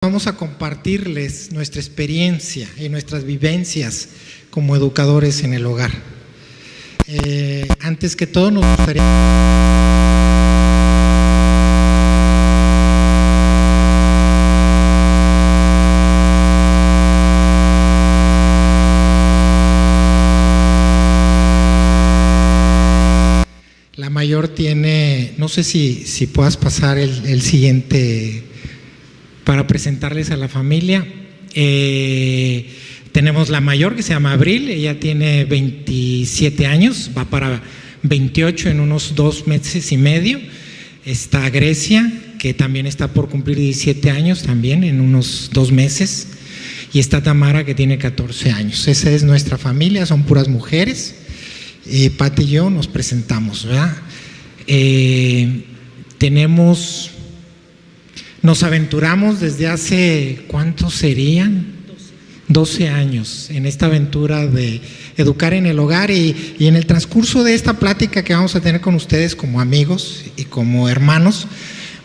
Vamos a compartirles nuestra experiencia y nuestras vivencias como educadores en el hogar. Antes que todo nos gustaría... La mayor tiene, no sé si puedas pasar el siguiente para presentarles a la familia. Tenemos la mayor que se llama Abril, ella tiene 27 años, va para 28 en unos 2 meses y medio. Está Grecia, que también está por cumplir 17 años también en unos 2 meses. Y está Tamara, que tiene 14 años. Esa es nuestra familia, son puras mujeres. Y Pati y yo nos presentamos, ¿verdad? Nos aventuramos desde hace, ¿cuántos serían? 12 años en esta aventura de educar en el hogar, y en el transcurso de esta plática que vamos a tener con ustedes como amigos y como hermanos,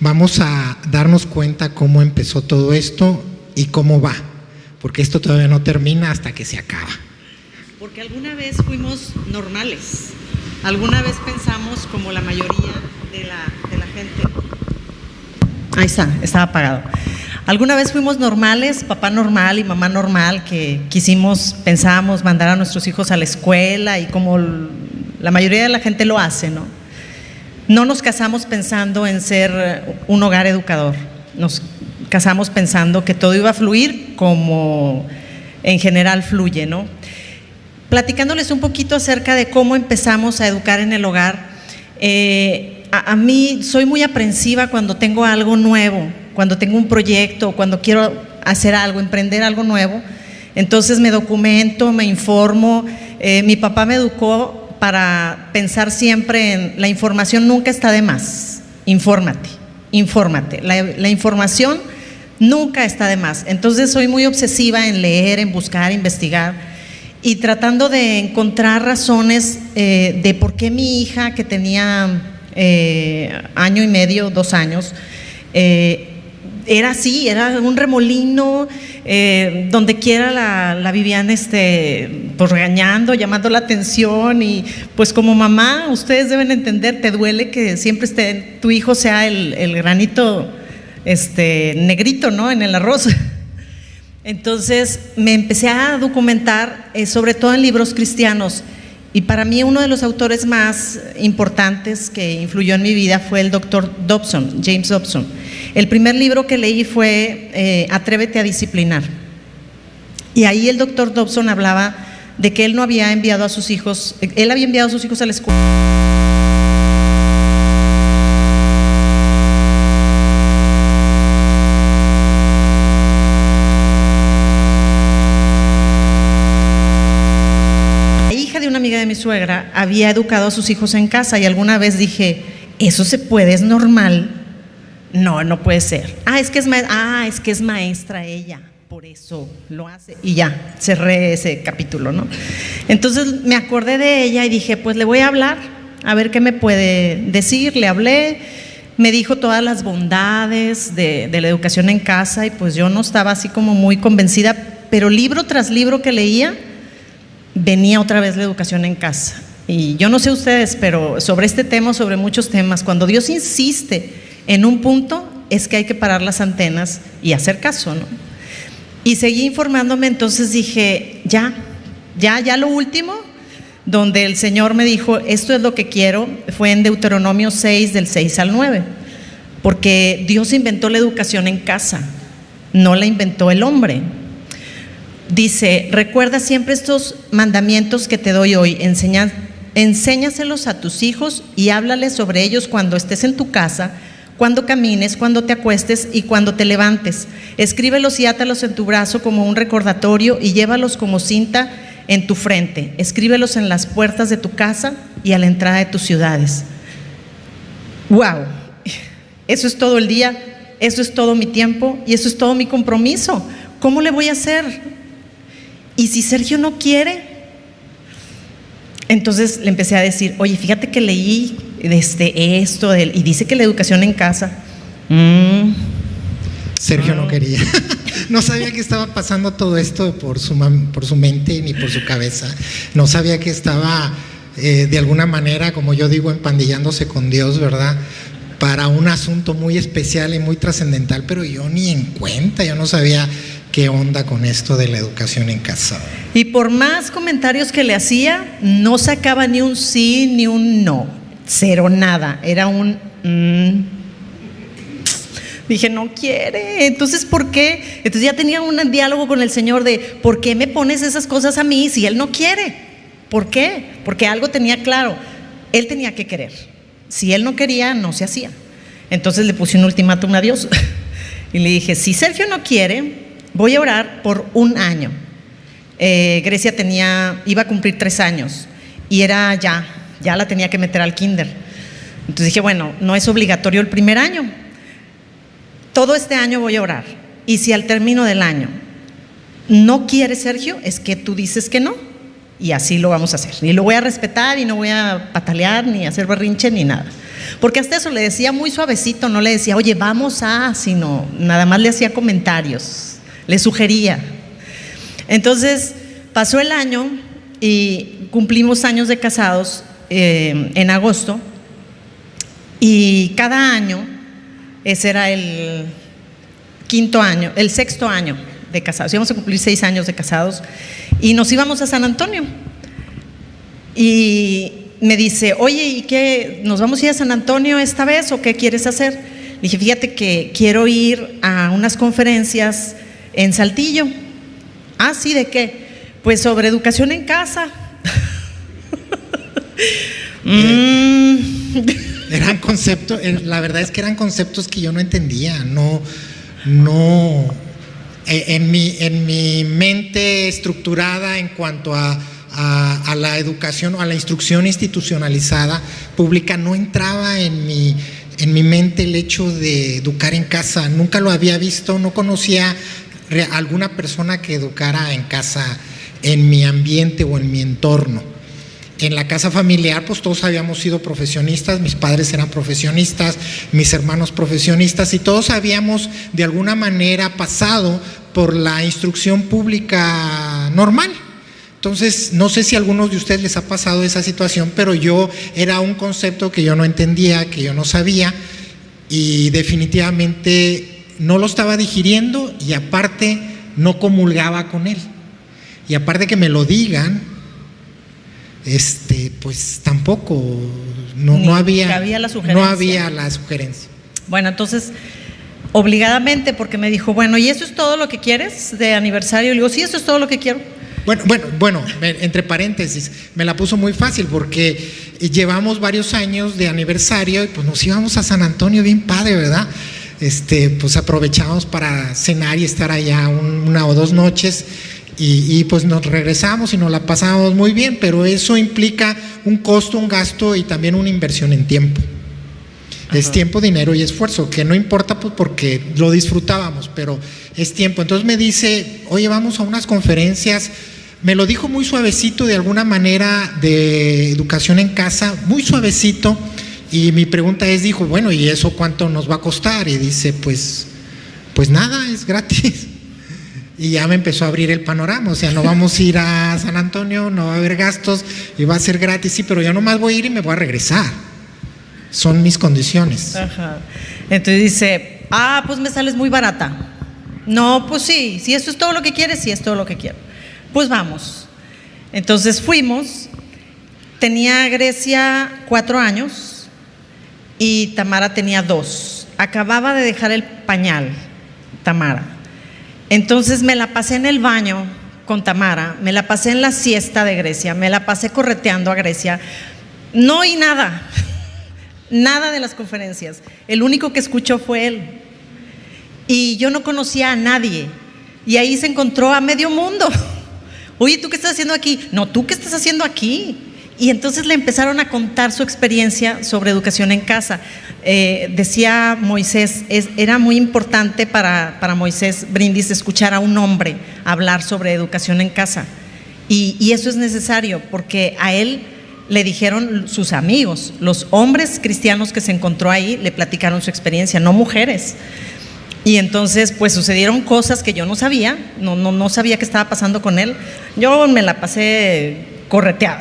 vamos a darnos cuenta cómo empezó todo esto y cómo va, porque esto todavía no termina hasta que se acaba. Porque alguna vez fuimos normales, alguna vez pensamos como la mayoría de la gente. Ahí está, estaba apagado. Alguna vez fuimos normales, papá normal y mamá normal, que pensábamos mandar a nuestros hijos a la escuela, y como la mayoría de la gente lo hace, ¿no? No nos casamos pensando en ser un hogar educador, nos casamos pensando que todo iba a fluir como en general fluye, ¿no? Platicándoles un poquito acerca de cómo empezamos a educar en el hogar. A mí soy muy aprensiva cuando tengo algo nuevo, cuando tengo un proyecto, cuando quiero hacer algo, emprender algo nuevo. Entonces me documento, me informo. Mi papá me educó para pensar siempre en la información nunca está de más. Infórmate. La información nunca está de más. Entonces soy muy obsesiva en leer, en buscar, investigar, y tratando de encontrar razones de por qué mi hija, que tenía año y medio, 2 años, era así, era un remolino, donde quiera la vivían pues regañando, llamando la atención. Y pues como mamá, ustedes deben entender, te duele que siempre tu hijo sea el granito negrito, ¿no?, en el arroz. Entonces me empecé a documentar, sobre todo en libros cristianos, y para mí uno de los autores más importantes que influyó en mi vida fue el doctor Dobson, James Dobson. El primer libro que leí fue Atrévete a disciplinar, y ahí el doctor Dobson hablaba de que él no había enviado a sus hijos, él había enviado a sus hijos a la escuela. Una amiga de mi suegra había educado a sus hijos en casa, y alguna vez dije, ¿eso se puede? ¿Es normal? No puede ser. Es que es maestra ella, por eso lo hace. Y ya, cerré ese capítulo, ¿no? Entonces me acordé de ella y dije, pues le voy a hablar, a ver qué me puede decir. Le hablé, me dijo todas las bondades de la educación en casa, y pues yo no estaba así como muy convencida, pero libro tras libro que leía, venía otra vez la educación en casa. Y yo no sé ustedes, pero sobre este tema, sobre muchos temas, cuando Dios insiste en un punto, es que hay que parar las antenas y hacer caso, ¿no? Y seguí informándome. Entonces dije, ya lo último, donde el Señor me dijo, esto es lo que quiero, fue en Deuteronomio 6, del 6 al 9, porque Dios inventó la educación en casa, no la inventó el hombre. Dice, recuerda siempre estos mandamientos que te doy hoy, enséñaselos a tus hijos y háblales sobre ellos cuando estés en tu casa, cuando camines, cuando te acuestes y cuando te levantes. Escríbelos y átalos en tu brazo como un recordatorio, y llévalos como cinta en tu frente. Escríbelos en las puertas de tu casa y a la entrada de tus ciudades. ¡Wow! Eso es todo el día, eso es todo mi tiempo y eso es todo mi compromiso. ¿Cómo le voy a hacer? Y si Sergio no quiere, entonces le empecé a decir, oye, fíjate que leí esto y dice que la educación en casa. Sergio no quería. No sabía que estaba pasando todo esto por su mente ni por su cabeza. No sabía que estaba de alguna manera, como yo digo, empandillándose con Dios, ¿verdad? Para un asunto muy especial y muy trascendental, pero yo ni en cuenta, yo no sabía qué onda con esto de la educación en casa. Y por más comentarios que le hacía, no sacaba ni un sí ni un no, cero, nada, era un Dije, no quiere, entonces ¿por qué? Entonces ya tenía un diálogo con el Señor de ¿por qué me pones esas cosas a mí si Él no quiere? ¿Por qué? Porque algo tenía claro, Él tenía que querer. Si Él no quería, no se hacía. Entonces le puse un ultimátum a Dios y le dije, si Sergio no quiere, voy a orar por un año. Grecia iba a cumplir 3 años y era ya la tenía que meter al kinder. Entonces dije, bueno, no es obligatorio el primer año. Todo este año voy a orar. Y si al término del año no quiere Sergio, es que tú dices que no. Y así lo vamos a hacer. Y lo voy a respetar y no voy a patalear, ni hacer berrinche, ni nada. Porque hasta eso le decía muy suavecito, no le decía, oye, vamos a, sino nada más le hacía comentarios, le sugería. Entonces pasó el año y cumplimos años de casados en agosto. Y cada año, ese era el 6º año de casados, íbamos a cumplir 6 años de casados y nos íbamos a San Antonio. Y me dice, oye, ¿y qué? ¿Nos vamos a ir a San Antonio esta vez o qué quieres hacer? Le dije, fíjate que quiero ir a unas conferencias en Saltillo. Ah, sí, ¿de qué? Pues sobre educación en casa. Eran conceptos, la verdad es que eran conceptos que yo no entendía, en mi mente estructurada en cuanto a la educación o a la instrucción institucionalizada pública, no entraba en mi mente el hecho de educar en casa. Nunca lo había visto, no conocía a alguna persona que educara en casa en mi ambiente o en mi entorno. En la casa familiar, pues todos habíamos sido profesionistas, mis padres eran profesionistas, mis hermanos profesionistas, y todos habíamos de alguna manera pasado por la instrucción pública normal. Entonces, no sé si a algunos de ustedes les ha pasado esa situación, pero era un concepto que yo no entendía, que yo no sabía, y definitivamente no lo estaba digiriendo, y aparte no comulgaba con él. Y aparte que me lo digan, pues tampoco, no había la sugerencia. Bueno, entonces, obligadamente, porque me dijo, bueno, ¿y eso es todo lo que quieres de aniversario? Le digo, sí, eso es todo lo que quiero. Bueno, entre paréntesis, me la puso muy fácil porque llevamos varios años de aniversario y pues nos íbamos a San Antonio, bien padre, ¿verdad? Pues aprovechamos para cenar y estar allá 1 o 2 noches. Y pues nos regresamos y nos la pasamos muy bien, pero eso implica un costo, un gasto y también una inversión en tiempo. Ajá. Es tiempo, dinero y esfuerzo, que no importa pues porque lo disfrutábamos, pero es tiempo. Entonces me dice, oye, vamos a unas conferencias. Me lo dijo muy suavecito, de alguna manera, de educación en casa, muy suavecito. Y mi pregunta dijo, bueno, ¿y eso cuánto nos va a costar? Y dice, pues nada, es gratis. Y ya me empezó a abrir el panorama, o sea, no vamos a ir a San Antonio, no va a haber gastos y va a ser gratis, sí, pero yo nomás voy a ir y me voy a regresar. Son mis condiciones. Ajá. Entonces dice, pues me sales muy barata. No, pues sí, si eso es todo lo que quieres, sí es todo lo que quiero. Pues vamos. Entonces fuimos, tenía Grecia 4 años y Tamara tenía 2. Acababa de dejar el pañal, Tamara. Entonces me la pasé en el baño con Tamara, me la pasé en la siesta de Grecia, me la pasé correteando a Grecia. No oí nada de las conferencias. El único que escuchó fue él. Y yo no conocía a nadie. Y ahí se encontró a medio mundo. Oye, ¿tú qué estás haciendo aquí? No, ¿tú qué estás haciendo aquí? Y entonces le empezaron a contar su experiencia sobre educación en casa. Decía Moisés, era muy importante para Moisés Brindis escuchar a un hombre hablar sobre educación en casa. Y eso es necesario porque a él le dijeron sus amigos, los hombres cristianos que se encontró ahí, le platicaron su experiencia, no mujeres. Y entonces pues sucedieron cosas que yo no sabía, no sabía qué estaba pasando con él. Yo me la pasé correteada.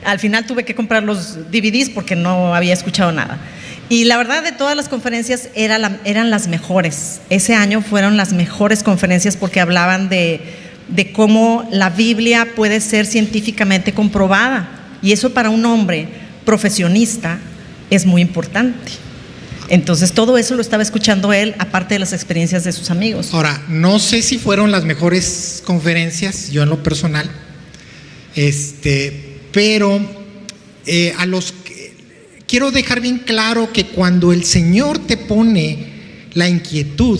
Al final tuve que comprar los DVDs porque no había escuchado nada. Y la verdad, de todas las conferencias eran las mejores. Ese año fueron las mejores conferencias porque hablaban de cómo la Biblia puede ser científicamente comprobada. Y eso para un hombre profesionista es muy importante. Entonces todo eso lo estaba escuchando él, aparte de las experiencias de sus amigos. Ahora, no sé si fueron las mejores conferencias, yo en lo personal, pero quiero dejar bien claro que cuando el Señor te pone la inquietud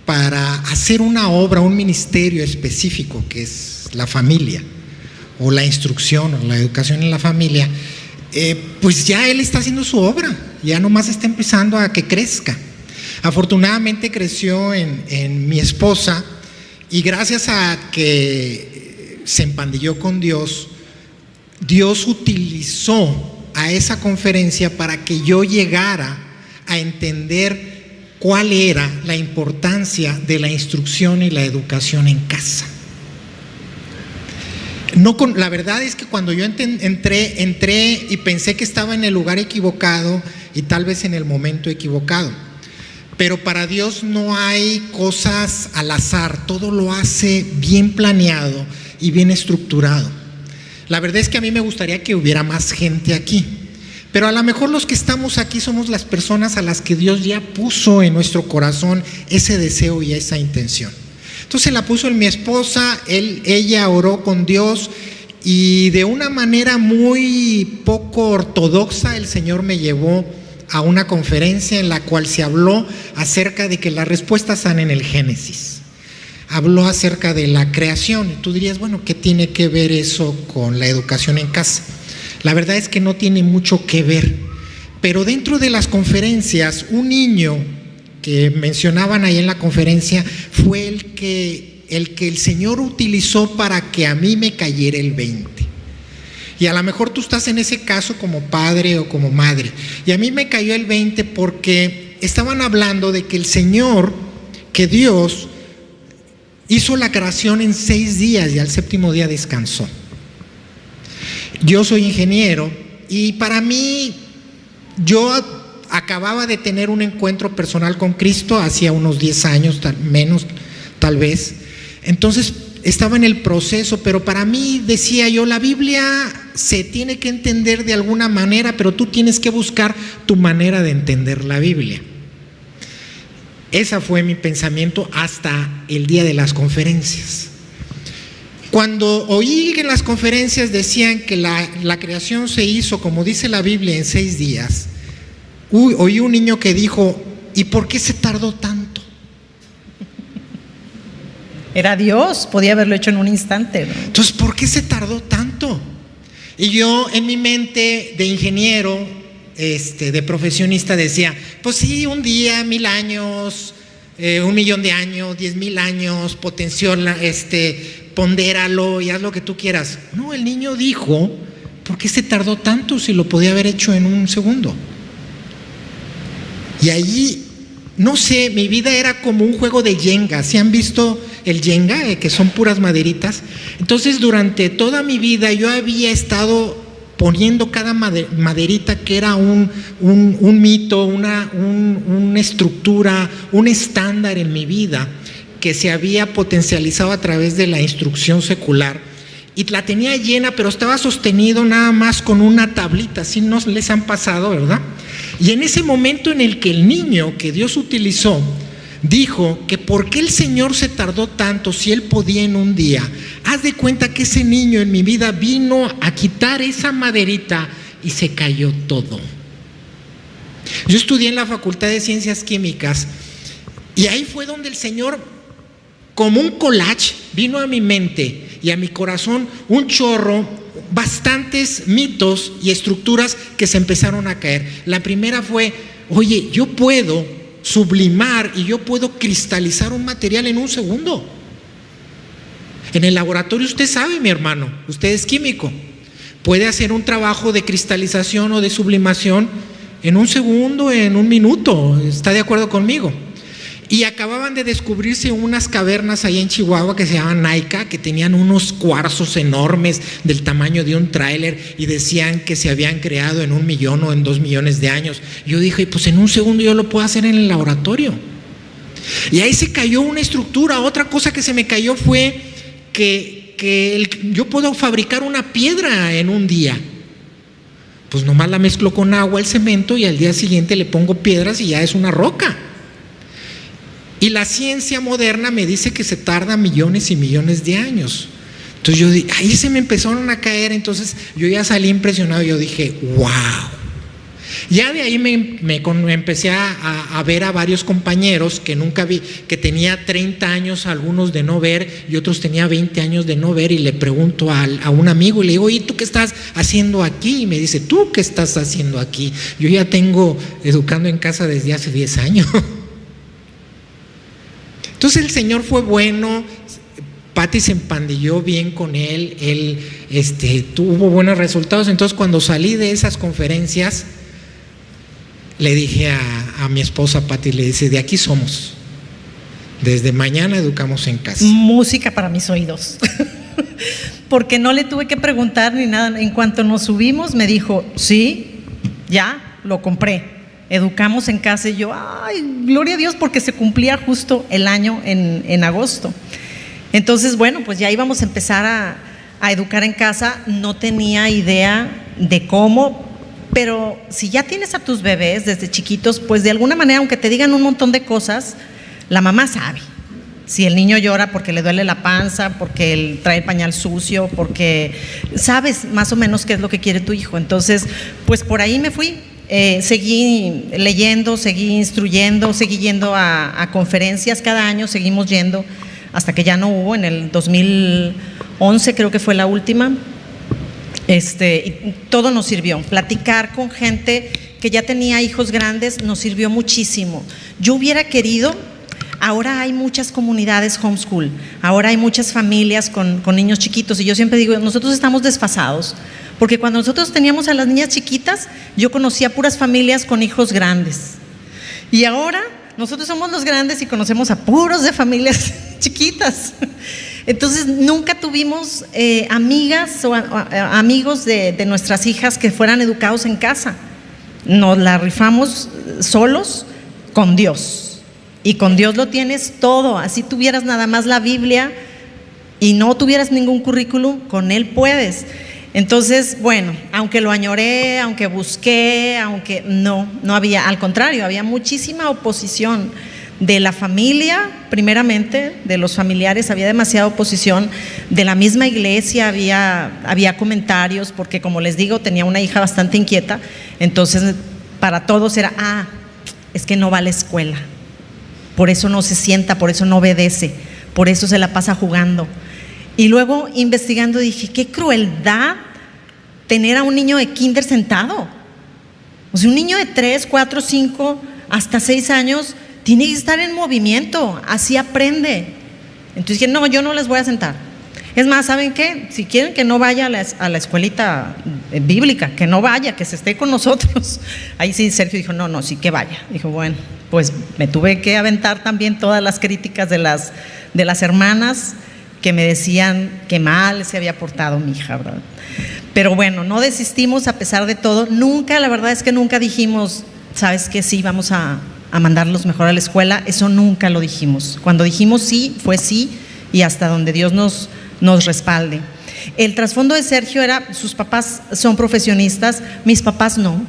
para hacer una obra, un ministerio específico, que es la familia, o la instrucción, o la educación en la familia, pues ya Él está haciendo su obra, ya nomás está empezando a que crezca. Afortunadamente creció en mi esposa, y gracias a que se empandilló con Dios, Dios utilizó a esa conferencia para que yo llegara a entender cuál era la importancia de la instrucción y la educación en casa. La verdad es que cuando yo entré y pensé que estaba en el lugar equivocado y tal vez en el momento equivocado, pero para Dios no hay cosas al azar, todo lo hace bien planeado y bien estructurado. La verdad es que a mí me gustaría que hubiera más gente aquí, pero a lo mejor los que estamos aquí somos las personas a las que Dios ya puso en nuestro corazón ese deseo y esa intención. Entonces la puso en mi esposa, ella oró con Dios, y de una manera muy poco ortodoxa el Señor me llevó a una conferencia en la cual se habló acerca de que las respuestas están en el Génesis. Habló acerca de la creación, y tú dirías, bueno, ¿qué tiene que ver eso con la educación en casa? La verdad es que no tiene mucho que ver, pero dentro de las conferencias, un niño que mencionaban ahí en la conferencia fue el que el Señor utilizó para que a mí me cayera el 20. Y a lo mejor tú estás en ese caso como padre o como madre, y a mí me cayó el 20 porque estaban hablando de que el Señor, que Dios hizo la creación en 6 días y al 7º día descansó. Yo soy ingeniero y para mí, yo acababa de tener un encuentro personal con Cristo hacía unos 10 años, menos tal vez. Entonces estaba en el proceso, pero para mí, decía yo, la Biblia se tiene que entender de alguna manera, pero tú tienes que buscar tu manera de entender la Biblia. Ese fue mi pensamiento hasta el día de las conferencias. Cuando oí que en las conferencias decían que la creación se hizo, como dice la Biblia, en 6 días, oí un niño que dijo, ¿y por qué se tardó tanto? Era Dios, podía haberlo hecho en un instante, ¿no? Entonces, ¿por qué se tardó tanto? Y yo en mi mente de ingeniero, de profesionista, decía, pues sí, un día, 1000 años, 1,000,000 de años, 10,000 años, pondéralo y haz lo que tú quieras. No, el niño dijo, ¿por qué se tardó tanto si lo podía haber hecho en 1 segundo? Y ahí, no sé, mi vida era como un juego de Jenga. ¿Sí han visto el Jenga? Que son puras maderitas. Entonces, durante toda mi vida yo había estado poniendo cada maderita que era un mito, una estructura, un estándar en mi vida que se había potencializado a través de la instrucción secular. Y la tenía llena, pero estaba sostenido nada más con una tablita. ¿Sí nos les han pasado, verdad? Y en ese momento en el que el niño que Dios utilizó dijo que por qué el Señor se tardó tanto si Él podía en un día, haz de cuenta que ese niño en mi vida vino a quitar esa maderita y se cayó todo. Yo estudié en la Facultad de Ciencias Químicas y ahí fue donde el Señor, como un collage, vino a mi mente y a mi corazón un chorro, bastantes mitos y estructuras que se empezaron a caer. La primera fue, oye, yo puedo sublimar y yo puedo cristalizar un material en 1 segundo. En el laboratorio usted sabe, mi hermano, usted es químico, puede hacer un trabajo de cristalización o de sublimación en 1 segundo, en 1 minuto. ¿Está de acuerdo conmigo? Y acababan de descubrirse unas cavernas allá en Chihuahua que se llamaban Naica, que tenían unos cuarzos enormes del tamaño de un tráiler y decían que se habían creado en 1 millón o en 2 millones de años. Yo dije, pues en un segundo yo lo puedo hacer en el laboratorio. Y ahí se cayó una estructura. Otra cosa que se me cayó fue que yo puedo fabricar una piedra en un día. Pues nomás la mezclo con agua, el cemento, y al día siguiente le pongo piedras y ya es una roca. Y la ciencia moderna me dice que se tarda millones y millones de años. Entonces yo dije, ahí se me empezaron a caer. Entonces yo ya salí impresionado. Yo dije, wow. Ya de ahí me empecé a ver a varios compañeros que nunca vi, que tenía 30 años algunos de no ver y otros tenía 20 años de no ver, y le pregunto a un amigo y le digo, ¿y tú qué estás haciendo aquí? Y me dice, ¿tú qué estás haciendo aquí? Yo ya tengo educando en casa desde hace 10 años. Entonces el Señor fue bueno. Pati se empandilló bien con él tuvo buenos resultados. Entonces cuando salí de esas conferencias, le dije a mi esposa Pati, le dice, de aquí somos, desde mañana educamos en casa. Música para mis oídos. Porque no le tuve que preguntar ni nada. En cuanto nos subimos me dijo, sí, ya, lo compré, educamos en casa. Y yo, ay, gloria a Dios, porque se cumplía justo el año en agosto. Entonces, bueno, pues ya íbamos a empezar a educar en casa. No tenía idea de cómo, pero si ya tienes a tus bebés desde chiquitos, pues de alguna manera, aunque te digan un montón de cosas, la mamá sabe. Si el niño llora porque le duele la panza, porque él trae el pañal sucio, porque sabes más o menos qué es lo que quiere tu hijo. Entonces, pues por ahí me fui. Seguí leyendo, seguí instruyendo, seguí yendo a conferencias cada año, seguimos yendo hasta que ya no hubo. En el 2011 creo que fue la última. Y todo nos sirvió. Platicar con gente que ya tenía hijos grandes nos sirvió muchísimo. Yo hubiera querido, ahora hay muchas comunidades homeschool, ahora hay muchas familias con niños chiquitos, y yo siempre digo, nosotros estamos desfasados, porque cuando nosotros teníamos a las niñas chiquitas, yo conocía puras familias con hijos grandes, y ahora nosotros somos los grandes y conocemos a puros de familias chiquitas. Entonces nunca tuvimos amigas o amigos de nuestras hijas que fueran educados en casa. Nos la rifamos solos con Dios, y con Dios lo tienes todo. Así tuvieras nada más la Biblia y no tuvieras ningún currículum, con Él puedes. Entonces, bueno, aunque lo añoré, aunque busqué, aunque no había, al contrario, había muchísima oposición de la familia, primeramente, de los familiares, había demasiada oposición, de la misma iglesia había comentarios, porque como les digo, tenía una hija bastante inquieta. Entonces para todos era, es que no va a la escuela, por eso no se sienta, por eso no obedece, por eso se la pasa jugando. Y luego investigando dije, qué crueldad tener a un niño de kinder sentado. O sea, un niño de 3, 4, 5 hasta 6 años tiene que estar en movimiento, así aprende. Entonces dije, no, yo no les voy a sentar. Es más, ¿saben qué? Si quieren que no vaya a la escuelita bíblica, que no vaya, que se esté con nosotros. Ahí sí Sergio dijo, no, sí que vaya. Dijo, bueno, pues me tuve que aventar también todas las críticas de las hermanas que me decían que mal se había portado mi hija, ¿verdad? Pero bueno, no desistimos a pesar de todo. Nunca, la verdad es que nunca dijimos, ¿sabes qué? Sí, vamos a mandarlos mejor a la escuela. Eso nunca lo dijimos. Cuando dijimos sí, fue sí, y hasta donde Dios nos respalde. El trasfondo de Sergio era, sus papás son profesionistas, mis papás no,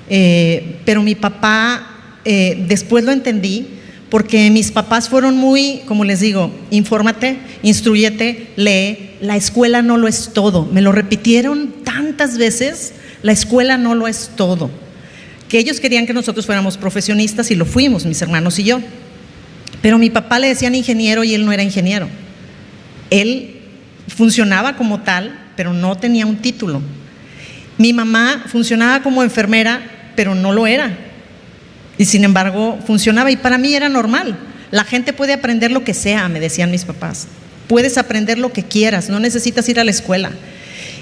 pero mi papá, después lo entendí, porque mis papás fueron muy, como les digo, infórmate, instrúyete, lee, la escuela no lo es todo. Me lo repitieron tantas veces, la escuela no lo es todo. Que ellos querían que nosotros fuéramos profesionistas, y lo fuimos, mis hermanos y yo. Pero a mi papá le decían ingeniero y él no era ingeniero. Él funcionaba como tal, pero no tenía un título. Mi mamá funcionaba como enfermera, pero no lo era. Y sin embargo funcionaba, y para mí era normal. La gente puede aprender lo que sea, me decían mis papás. Puedes aprender lo que quieras, no necesitas ir a la escuela.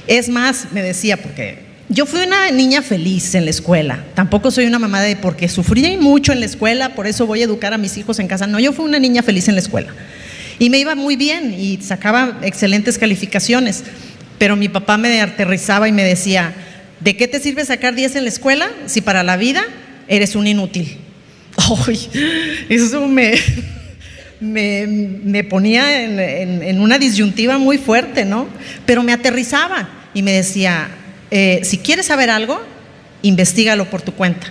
Es más, me decía, porque yo fui una niña feliz en la escuela. Tampoco soy una mamá de porque sufrí mucho en la escuela, por eso voy a educar a mis hijos en casa. No, yo fui una niña feliz en la escuela. Y me iba muy bien y sacaba excelentes calificaciones. Pero mi papá me aterrizaba y me decía, ¿de qué te sirve sacar 10 en la escuela si para la vida eres un inútil? ¡Ay! Eso me ponía en una disyuntiva muy fuerte, ¿no? Pero me aterrizaba y me decía, si quieres saber algo, investígalo por tu cuenta,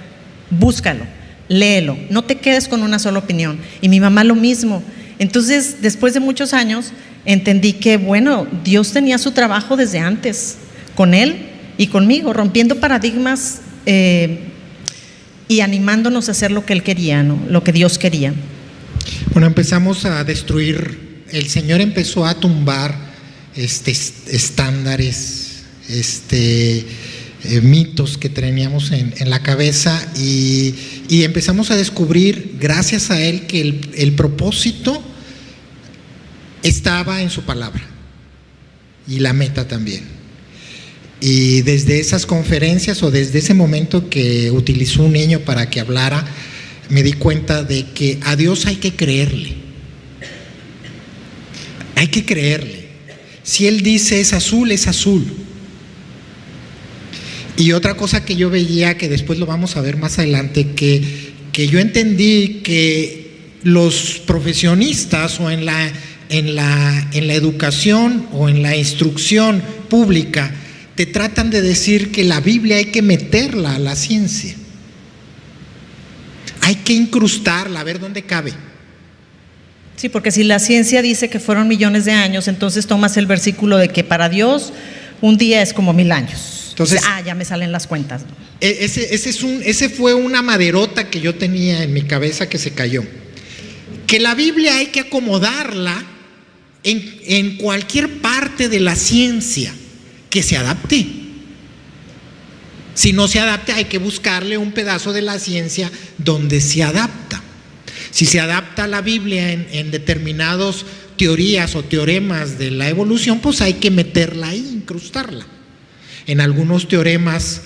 búscalo, léelo, no te quedes con una sola opinión. Y mi mamá lo mismo. Entonces, después de muchos años, entendí que, bueno, Dios tenía su trabajo desde antes, con él y conmigo, rompiendo paradigmas y animándonos a hacer lo que él quería, ¿no? Lo que Dios quería. Bueno, empezamos a destruir, el Señor empezó a tumbar estándares, mitos que teníamos en la cabeza y empezamos a descubrir, gracias a Él, que el propósito estaba en su palabra y la meta también. Y desde esas conferencias o desde ese momento que utilizó un niño para que hablara, me di cuenta de que a Dios hay que creerle. Hay que creerle. Si Él dice es azul, es azul. Y otra cosa que yo veía, que después lo vamos a ver más adelante, que yo entendí que los profesionistas o en la educación o en la instrucción pública te tratan de decir que la Biblia hay que meterla a la ciencia. Hay que incrustarla, a ver dónde cabe. Sí, porque si la ciencia dice que fueron millones de años, entonces tomas el versículo de que para Dios un día es como 1000 años. Entonces, ya me salen las cuentas. Ese fue una maderota que yo tenía en mi cabeza que se cayó. Que la Biblia hay que acomodarla en cualquier parte de la ciencia que se adapte. Si no se adapta, hay que buscarle un pedazo de la ciencia donde se adapta. Si se adapta la Biblia en determinadas teorías o teoremas de la evolución, pues hay que meterla ahí, incrustarla. En algunos teoremas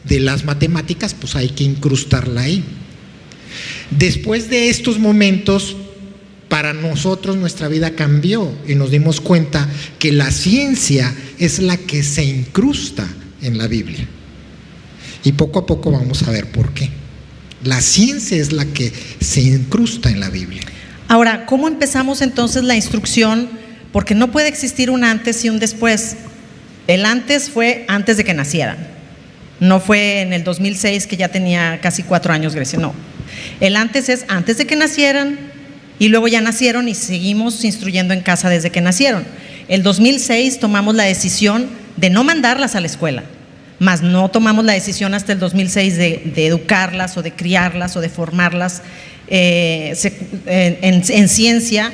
de las matemáticas, pues hay que incrustarla ahí. Después de estos momentos, para nosotros nuestra vida cambió y nos dimos cuenta que la ciencia es la que se incrusta en la Biblia. Y poco a poco vamos a ver por qué. La ciencia es la que se incrusta en la Biblia. Ahora, ¿cómo empezamos entonces la instrucción? Porque no puede existir un antes y un después. El antes fue antes de que nacieran. No fue en el 2006 que ya tenía casi 4 años Grecia, no. El antes es antes de que nacieran y luego ya nacieron y seguimos instruyendo en casa desde que nacieron. El 2006 tomamos la decisión de no mandarlas a la escuela, mas no tomamos la decisión hasta el 2006 de educarlas o de criarlas o de formarlas en ciencia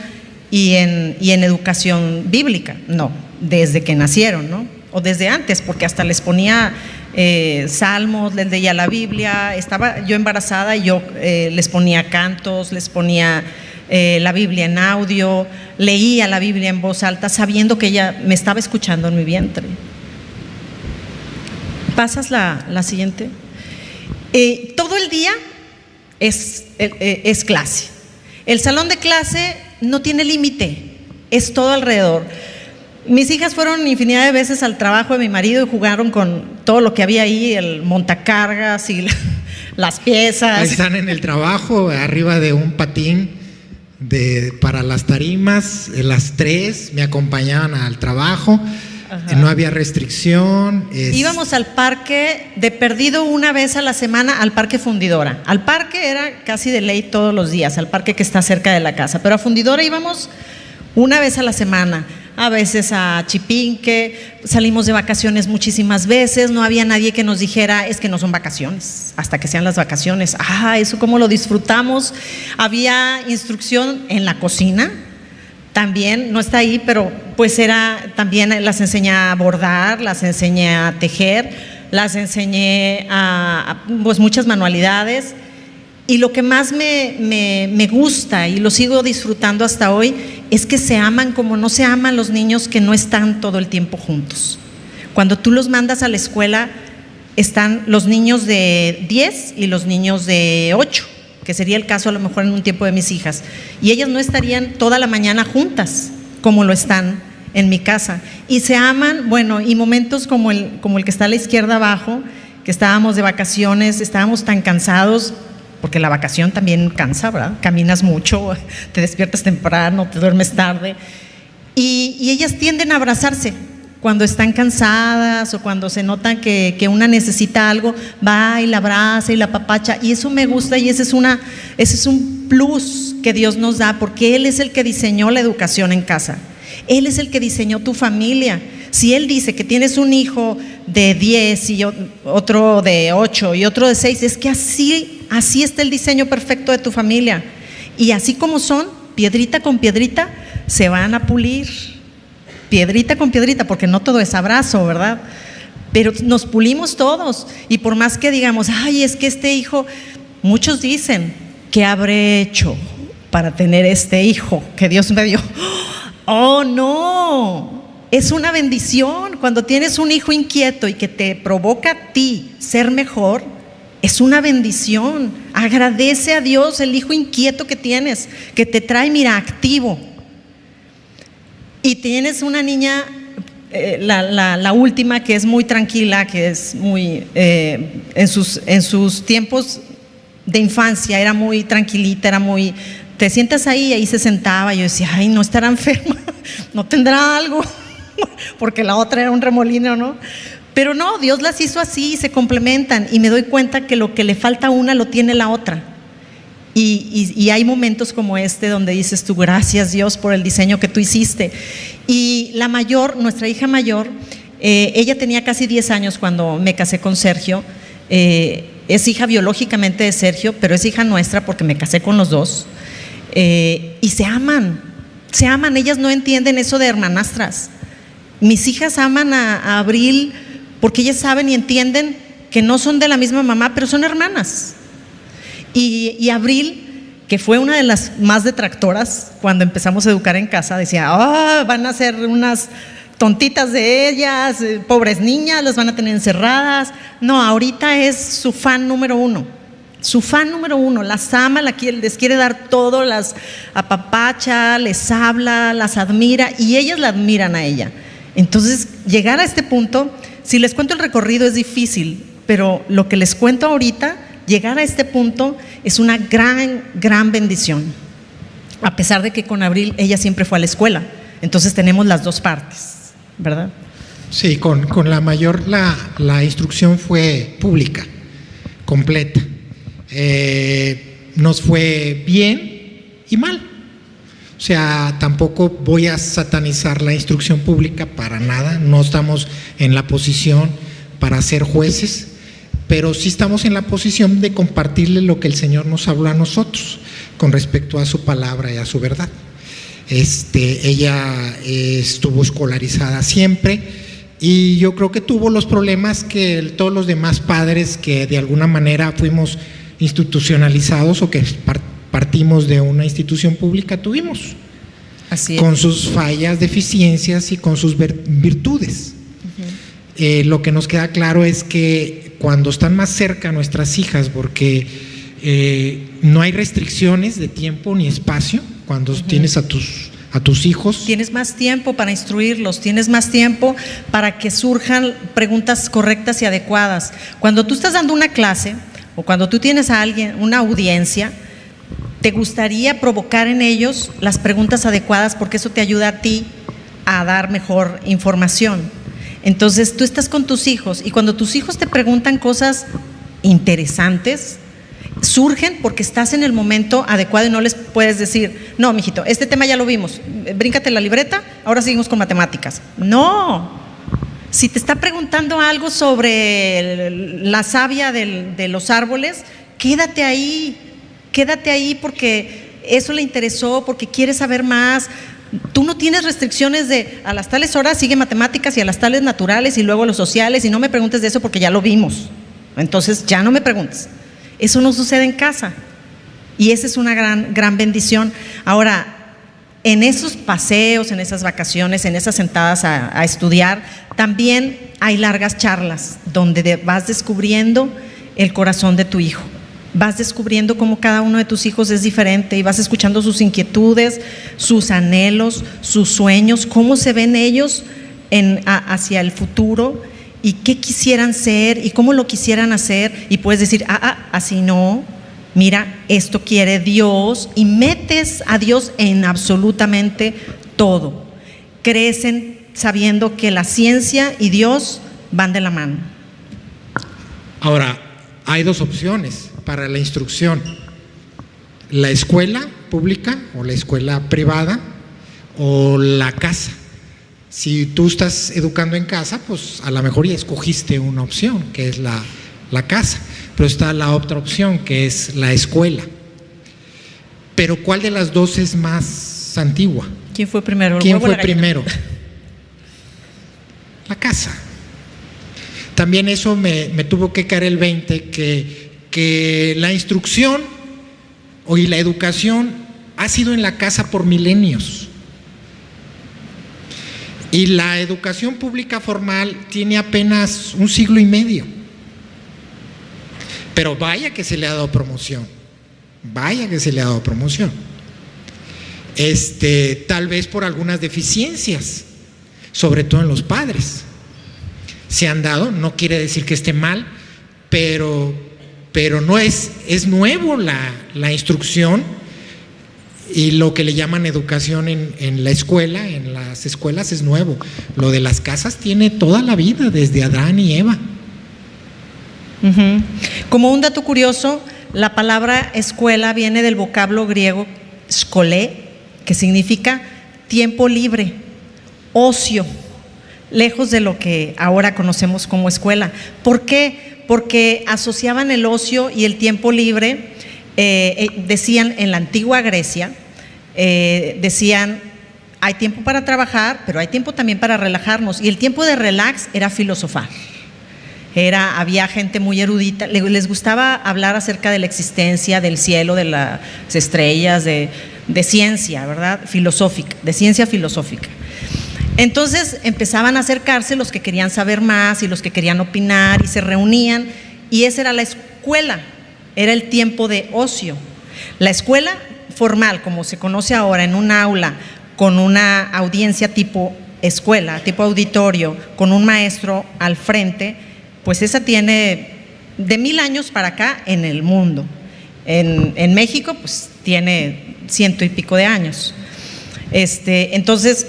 y en educación bíblica. No, desde que nacieron, ¿no? O desde antes, porque hasta les ponía salmos, les leía la Biblia. Estaba yo embarazada y yo les ponía cantos, les ponía la Biblia en audio, leía la Biblia en voz alta, sabiendo que ella me estaba escuchando en mi vientre. ¿Pasas la siguiente? Todo el día es clase. El salón de clase no tiene límite, es todo alrededor. Mis hijas fueron infinidad de veces al trabajo de mi marido y jugaron con todo lo que había ahí, el montacargas y las piezas. Ahí están en el trabajo, arriba de un patín para las tarimas, las 3 me acompañaban al trabajo. Ajá. No había restricción. Íbamos al parque de perdido una vez a la semana, al parque Fundidora. Al parque era casi de ley todos los días, al parque que está cerca de la casa, pero a Fundidora íbamos una vez a la semana. A veces a Chipinque, salimos de vacaciones muchísimas veces, no había nadie que nos dijera, es que no son vacaciones, hasta que sean las vacaciones. Eso cómo lo disfrutamos. Había instrucción en la cocina, también, no está ahí, pero pues también las enseñé a bordar, las enseñé a tejer, las enseñé a pues muchas manualidades. Y lo que más me gusta y lo sigo disfrutando hasta hoy es que se aman como no se aman los niños que no están todo el tiempo juntos. Cuando tú los mandas a la escuela, están los niños de 10 y los niños de 8, que sería el caso a lo mejor en un tiempo de mis hijas. Y ellas no estarían toda la mañana juntas, como lo están en mi casa. Y se aman, bueno, y momentos como el que está a la izquierda abajo, que estábamos de vacaciones, estábamos tan cansados, porque la vacación también cansa, ¿verdad? Caminas mucho, te despiertas temprano, te duermes tarde. Y ellas tienden a abrazarse cuando están cansadas o cuando se notan que una necesita algo, va y la abraza y la apapacha, y eso me gusta, y ese es un plus que Dios nos da, porque Él es el que diseñó la educación en casa. Él es el que diseñó tu familia. Si Él dice que tienes un hijo de 10 y otro de 8 y otro de 6, es que así está el diseño perfecto de tu familia. Y así como son, piedrita con piedrita, se van a pulir. Piedrita con piedrita, porque no todo es abrazo, ¿verdad? Pero nos pulimos todos. Y por más que digamos, ay, es que este hijo, muchos dicen, ¿qué habré hecho para tener este hijo que Dios me dio? Oh, no. Es una bendición. Cuando tienes un hijo inquieto y que te provoca a ti ser mejor, es una bendición. Agradece a Dios el hijo inquieto que tienes, que te trae, mira, activo. Y tienes una niña, la última, que es muy tranquila, que es muy, en sus tiempos de infancia era muy tranquilita, era muy, te sientas ahí se sentaba. Yo decía, ay, no estará enferma, no tendrá algo, porque la otra era un remolino, ¿no? Pero no, Dios las hizo así, se complementan, y me doy cuenta que lo que le falta a una lo tiene la otra. Y hay momentos como este donde dices tú, gracias Dios por el diseño que tú hiciste. Y la mayor, nuestra hija mayor, ella tenía casi 10 años cuando me casé con Sergio. Es hija biológicamente de Sergio, pero es hija nuestra porque me casé con los dos. Y se aman, ellas no entienden eso de hermanastras. Mis hijas aman a Abril porque ellas saben y entienden que no son de la misma mamá, pero son hermanas. Y Abril, que fue una de las más detractoras cuando empezamos a educar en casa, decía, van a ser unas tontitas de ellas, pobres niñas, las van a tener encerradas. No, ahorita es su fan número uno, las ama, les quiere dar todo, las apapacha, les habla, las admira, y ellas la admiran a ella. Entonces, llegar a este punto, si les cuento el recorrido es difícil, pero lo que les cuento ahorita, llegar a este punto es una gran bendición, a pesar de que con Abril ella siempre fue a la escuela. Entonces tenemos las dos partes, ¿verdad? Sí, con la mayor la instrucción fue pública, completa. Nos fue bien y mal. O sea, tampoco voy a satanizar la instrucción pública para nada, no estamos en la posición para ser jueces, pero sí estamos en la posición de compartirle lo que el Señor nos habló a nosotros con respecto a su palabra y a su verdad. Ella estuvo escolarizada siempre, y yo creo que tuvo los problemas que todos los demás padres que de alguna manera fuimos institucionalizados o que partimos de una institución pública tuvimos. Así es. Con sus fallas, deficiencias y con sus virtudes. Lo que nos queda claro es que cuando están más cerca nuestras hijas, porque no hay restricciones de tiempo ni espacio, cuando tienes a tus hijos, tienes más tiempo para instruirlos, tienes más tiempo para que surjan preguntas correctas y adecuadas. Cuando tú estás dando una clase o cuando tú tienes a alguien, una audiencia, te gustaría provocar en ellos las preguntas adecuadas, porque eso te ayuda a ti a dar mejor información. Entonces tú estás con tus hijos, y cuando tus hijos te preguntan cosas interesantes, surgen porque estás en el momento adecuado y no les puedes decir, no, mijito, este tema ya lo vimos, bríncate la libreta, ahora seguimos con matemáticas. No, si te está preguntando algo sobre la savia de los árboles, quédate ahí porque eso le interesó, porque quiere saber más. Tú no tienes restricciones de a las tales horas sigue matemáticas y a las tales naturales y luego los sociales, y no me preguntes de eso porque ya lo vimos, entonces ya no me preguntes. Eso no sucede en casa, y esa es una gran bendición. Ahora, en esos paseos, en esas vacaciones, en esas sentadas a estudiar, también hay largas charlas donde vas descubriendo el corazón de tu hijo. Vas descubriendo cómo cada uno de tus hijos es diferente y vas escuchando sus inquietudes, sus anhelos, sus sueños, cómo se ven ellos hacia el futuro y qué quisieran ser y cómo lo quisieran hacer. Y puedes decir, así no, mira, esto quiere Dios, y metes a Dios en absolutamente todo. Crecen sabiendo que la ciencia y Dios van de la mano. Ahora, hay dos opciones para la instrucción: la escuela pública o la escuela privada o la casa. Si tú estás educando en casa, pues a lo mejor ya escogiste una opción, que es la casa, pero está la otra opción, que es la escuela. Pero ¿cuál de las dos es más antigua? ¿Quién fue primero? ¿Quién fue primero? La casa. También eso me tuvo que caer el 20, que la instrucción y la educación ha sido en la casa por milenios. Y la educación pública formal tiene apenas un siglo y medio. Pero vaya que se le ha dado promoción. Vaya que se le ha dado promoción. Tal vez por algunas deficiencias, sobre todo en los padres. Se han dado, no quiere decir que esté mal, pero no es nuevo la instrucción. Y lo que le llaman educación en la escuela, en las escuelas, es nuevo. Lo de las casas tiene toda la vida, desde Adán y Eva. Como un dato curioso, la palabra escuela viene del vocablo griego skolé, que significa tiempo libre, ocio, lejos de lo que ahora conocemos como escuela. ¿Por qué? Porque asociaban el ocio y el tiempo libre. Decían en la antigua Grecia, decían, hay tiempo para trabajar, pero hay tiempo también para relajarnos, y el tiempo de relax era filosofar. Había gente muy erudita, les gustaba hablar acerca de la existencia, del cielo, de las estrellas, de ciencia, ¿verdad? Filosófica, de ciencia filosófica. Entonces empezaban a acercarse los que querían saber más y los que querían opinar, y se reunían, y esa era la escuela. Era el tiempo de ocio. La escuela formal, como se conoce ahora, en un aula, con una audiencia tipo escuela, tipo auditorio, con un maestro al frente, pues esa tiene de 1000 años para acá en el mundo. En México, pues tiene 100 y pico de años. Entonces,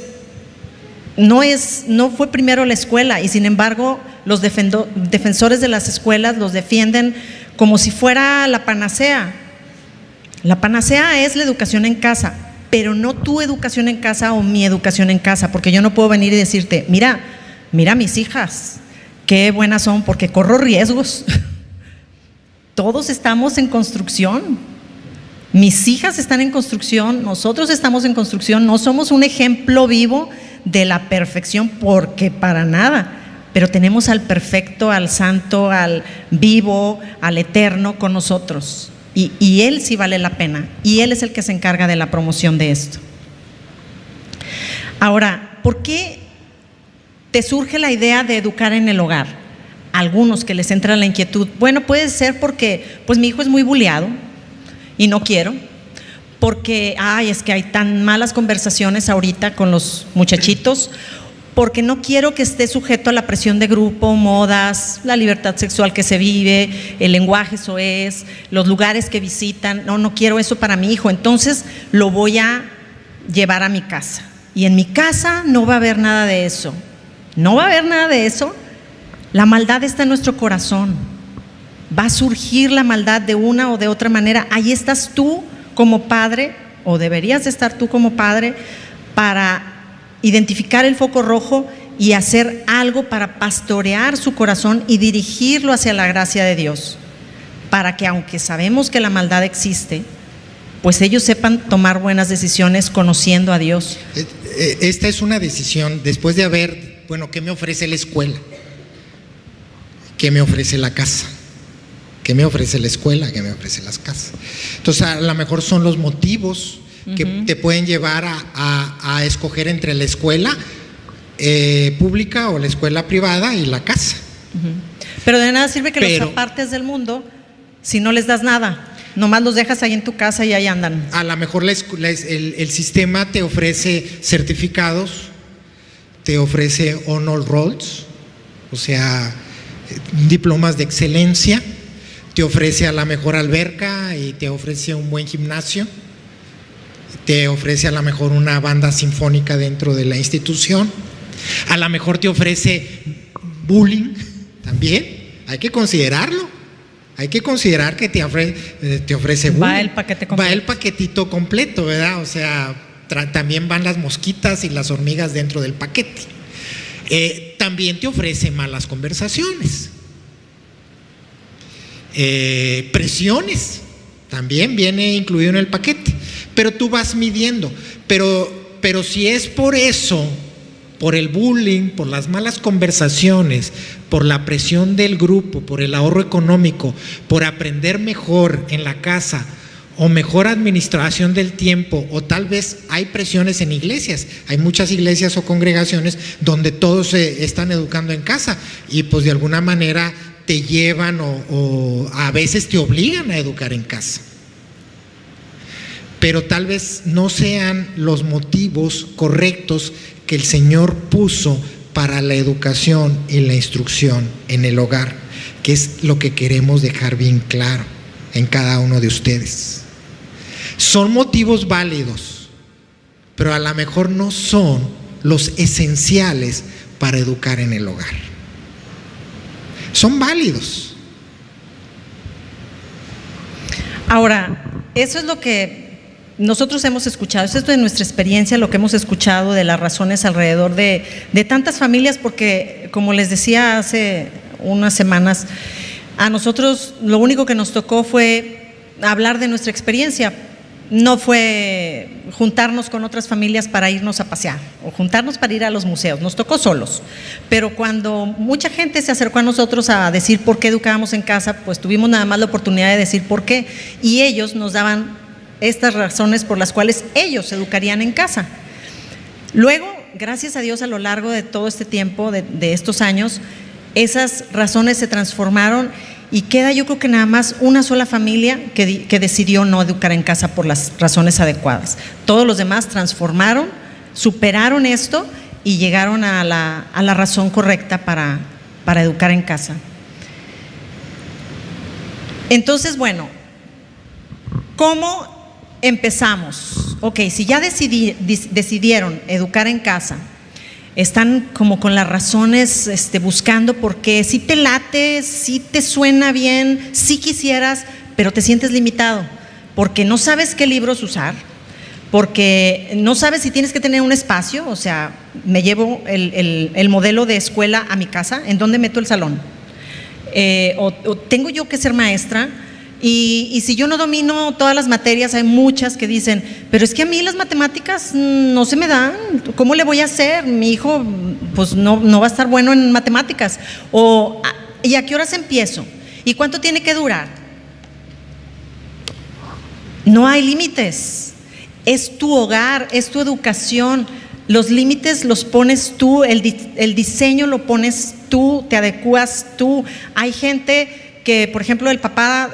no fue primero la escuela, y sin embargo, los defensores de las escuelas los defienden como si fuera la panacea. La panacea es la educación en casa, pero no tu educación en casa o mi educación en casa, porque yo no puedo venir y decirte, mira mis hijas, qué buenas son, porque corro riesgos. Todos estamos en construcción. Mis hijas están en construcción, nosotros estamos en construcción, no somos un ejemplo vivo de la perfección, porque para nada. Pero tenemos al perfecto, al santo, al vivo, al eterno con nosotros. Y Él sí vale la pena. Y Él es el que se encarga de la promoción de esto. Ahora, ¿por qué te surge la idea de educar en el hogar? Algunos que les entra la inquietud. Bueno, puede ser porque pues mi hijo es muy buleado y no quiero. Porque, es que hay tan malas conversaciones ahorita con los muchachitos. Porque no quiero que esté sujeto a la presión de grupo, modas, la libertad sexual que se vive, el lenguaje soez, los lugares que visitan. No quiero eso para mi hijo. Entonces lo voy a llevar a mi casa. Y en mi casa no va a haber nada de eso. No va a haber nada de eso. La maldad está en nuestro corazón. Va a surgir la maldad de una o de otra manera. Ahí estás tú como padre, o deberías de estar tú como padre, para identificar el foco rojo y hacer algo para pastorear su corazón y dirigirlo hacia la gracia de Dios, para que, aunque sabemos que la maldad existe, pues ellos sepan tomar buenas decisiones conociendo a Dios. Esta es una decisión después de haber, ¿qué me ofrece la escuela? ¿Qué me ofrece la casa? ¿Qué me ofrece la escuela? ¿Qué me ofrece las casas? Entonces, a lo mejor son los motivos que te pueden llevar a escoger entre la escuela pública o la escuela privada y la casa. Pero de nada sirve que los apartes del mundo si no les das nada. Nomás los dejas ahí en tu casa y ahí andan. A lo mejor el sistema te ofrece certificados, te ofrece honor rolls, o sea, diplomas de excelencia, te ofrece a la mejor alberca y te ofrece un buen gimnasio, te ofrece a lo mejor una banda sinfónica dentro de la institución, a lo mejor te ofrece bullying también, hay que considerarlo. Hay que considerar que te ofrece bullying. Va el paquete completo. Va el paquetito completo, ¿verdad? O sea, también van las mosquitas y las hormigas dentro del paquete. También te ofrece malas conversaciones. Presiones, también viene incluido en el paquete. Pero tú vas midiendo. Pero si es por eso, por el bullying, por las malas conversaciones, por la presión del grupo, por el ahorro económico, por aprender mejor en la casa o mejor administración del tiempo, o tal vez hay presiones en iglesias, hay muchas iglesias o congregaciones donde todos se están educando en casa y pues de alguna manera te llevan o a veces te obligan a educar en casa. Pero tal vez no sean los motivos correctos que el Señor puso para la educación y la instrucción en el hogar, que es lo que queremos dejar bien claro en cada uno de ustedes. Son motivos válidos, pero a lo mejor no son los esenciales para educar en el hogar. Son válidos. Ahora, eso es lo que nosotros hemos escuchado, esto es de nuestra experiencia, lo que hemos escuchado de las razones alrededor de tantas familias, porque como les decía hace unas semanas, a nosotros lo único que nos tocó fue hablar de nuestra experiencia, no fue juntarnos con otras familias para irnos a pasear o juntarnos para ir a los museos, nos tocó solos. Pero cuando mucha gente se acercó a nosotros a decir por qué educábamos en casa, pues tuvimos nada más la oportunidad de decir por qué, y ellos nos daban estas razones por las cuales ellos educarían en casa. Luego, gracias a Dios, a lo largo de todo este tiempo, de estos años, esas razones se transformaron y queda, yo creo que nada más una sola familia que decidió no educar en casa por las razones adecuadas. Todos los demás transformaron, superaron esto y llegaron a la razón correcta para educar en casa. Entonces, bueno, ¿cómo empezamos? Ok, si ya decidieron educar en casa, están como con las razones buscando por qué, si te late, si te suena bien, si quisieras, pero te sientes limitado, porque no sabes qué libros usar, porque no sabes si tienes que tener un espacio, o sea, me llevo el modelo de escuela a mi casa, ¿en dónde meto el salón? O tengo yo que ser maestra. Y si yo no domino todas las materias, hay muchas que dicen, pero es que a mí las matemáticas no se me dan, ¿cómo le voy a hacer? Mi hijo pues no va a estar bueno en matemáticas. ¿Y a qué horas empiezo? ¿Y cuánto tiene que durar? No hay límites, es tu hogar, es tu educación, los límites los pones tú, el diseño lo pones tú, te adecuas tú. Hay gente que, por ejemplo, el papá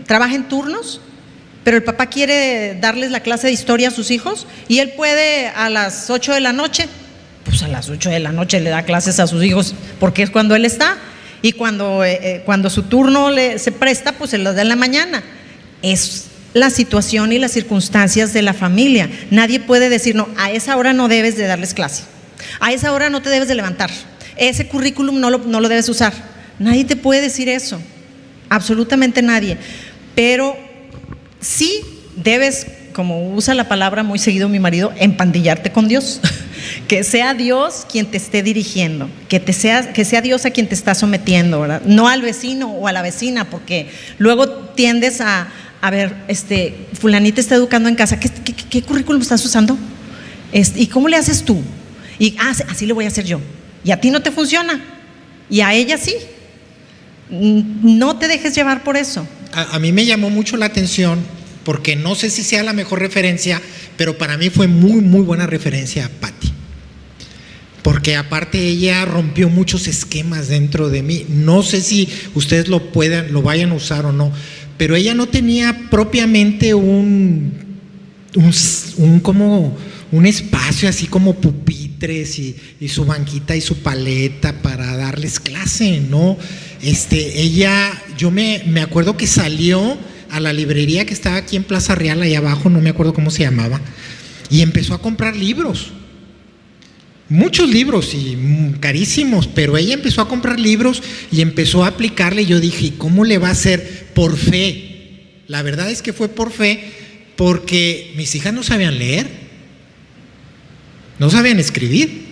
trabaja en turnos, pero el papá quiere darles la clase de historia a sus hijos y él puede a las 8 de la noche, pues a las 8 de la noche le da clases a sus hijos porque es cuando él está, y cuando su turno se presta, pues se los da en la mañana. Es la situación y las circunstancias de la familia. Nadie puede decir, no, a esa hora no debes de darles clase, a esa hora no te debes de levantar, ese currículum no lo debes usar. Nadie te puede decir eso, absolutamente nadie, pero sí debes, como usa la palabra muy seguido mi marido, empandillarte con Dios, que sea Dios quien te esté dirigiendo, que sea Dios a quien te está sometiendo, ¿verdad? No al vecino o a la vecina, porque luego tiendes a ver, fulanita está educando en casa, ¿qué currículum estás usando? ¿Y cómo le haces tú? Y así le voy a hacer yo, y a ti no te funciona, y a ella sí. No te dejes llevar por eso. A mí me llamó mucho la atención porque no sé si sea la mejor referencia, pero para mí fue muy, muy buena referencia a Patti. Porque aparte ella rompió muchos esquemas dentro de mí. No sé si ustedes lo vayan a usar o no, pero ella no tenía propiamente un espacio así como pupitres y su banquita y su paleta para darles clase, ¿no? Yo me acuerdo que salió a la librería que estaba aquí en Plaza Real, allá abajo, no me acuerdo cómo se llamaba, y empezó a comprar libros. Muchos libros y carísimos, pero ella empezó a comprar libros y empezó a aplicarle. Y yo dije, ¿cómo le va a hacer? Por fe. La verdad es que fue por fe, porque mis hijas no sabían leer, no sabían escribir.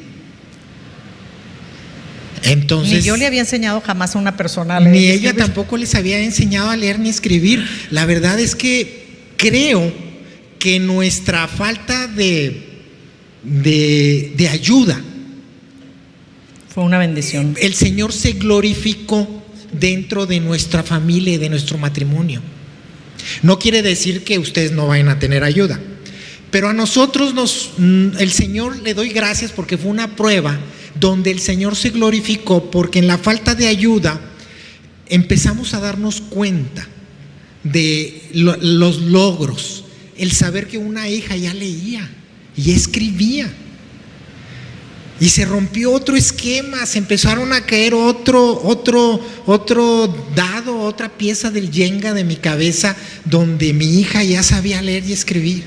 Entonces, ni yo le había enseñado jamás a una persona a leer. Ni ella tampoco les había enseñado a leer ni escribir. La verdad es que creo que nuestra falta de ayuda, fue una bendición. El Señor se glorificó dentro de nuestra familia y de nuestro matrimonio. No quiere decir que ustedes no vayan a tener ayuda, pero a nosotros el Señor, le doy gracias porque fue una prueba donde el Señor se glorificó, porque en la falta de ayuda empezamos a darnos cuenta de los logros, el saber que una hija ya leía y escribía, y se rompió otro esquema, se empezaron a caer otro dado, otra pieza del Jenga de mi cabeza, donde mi hija ya sabía leer y escribir.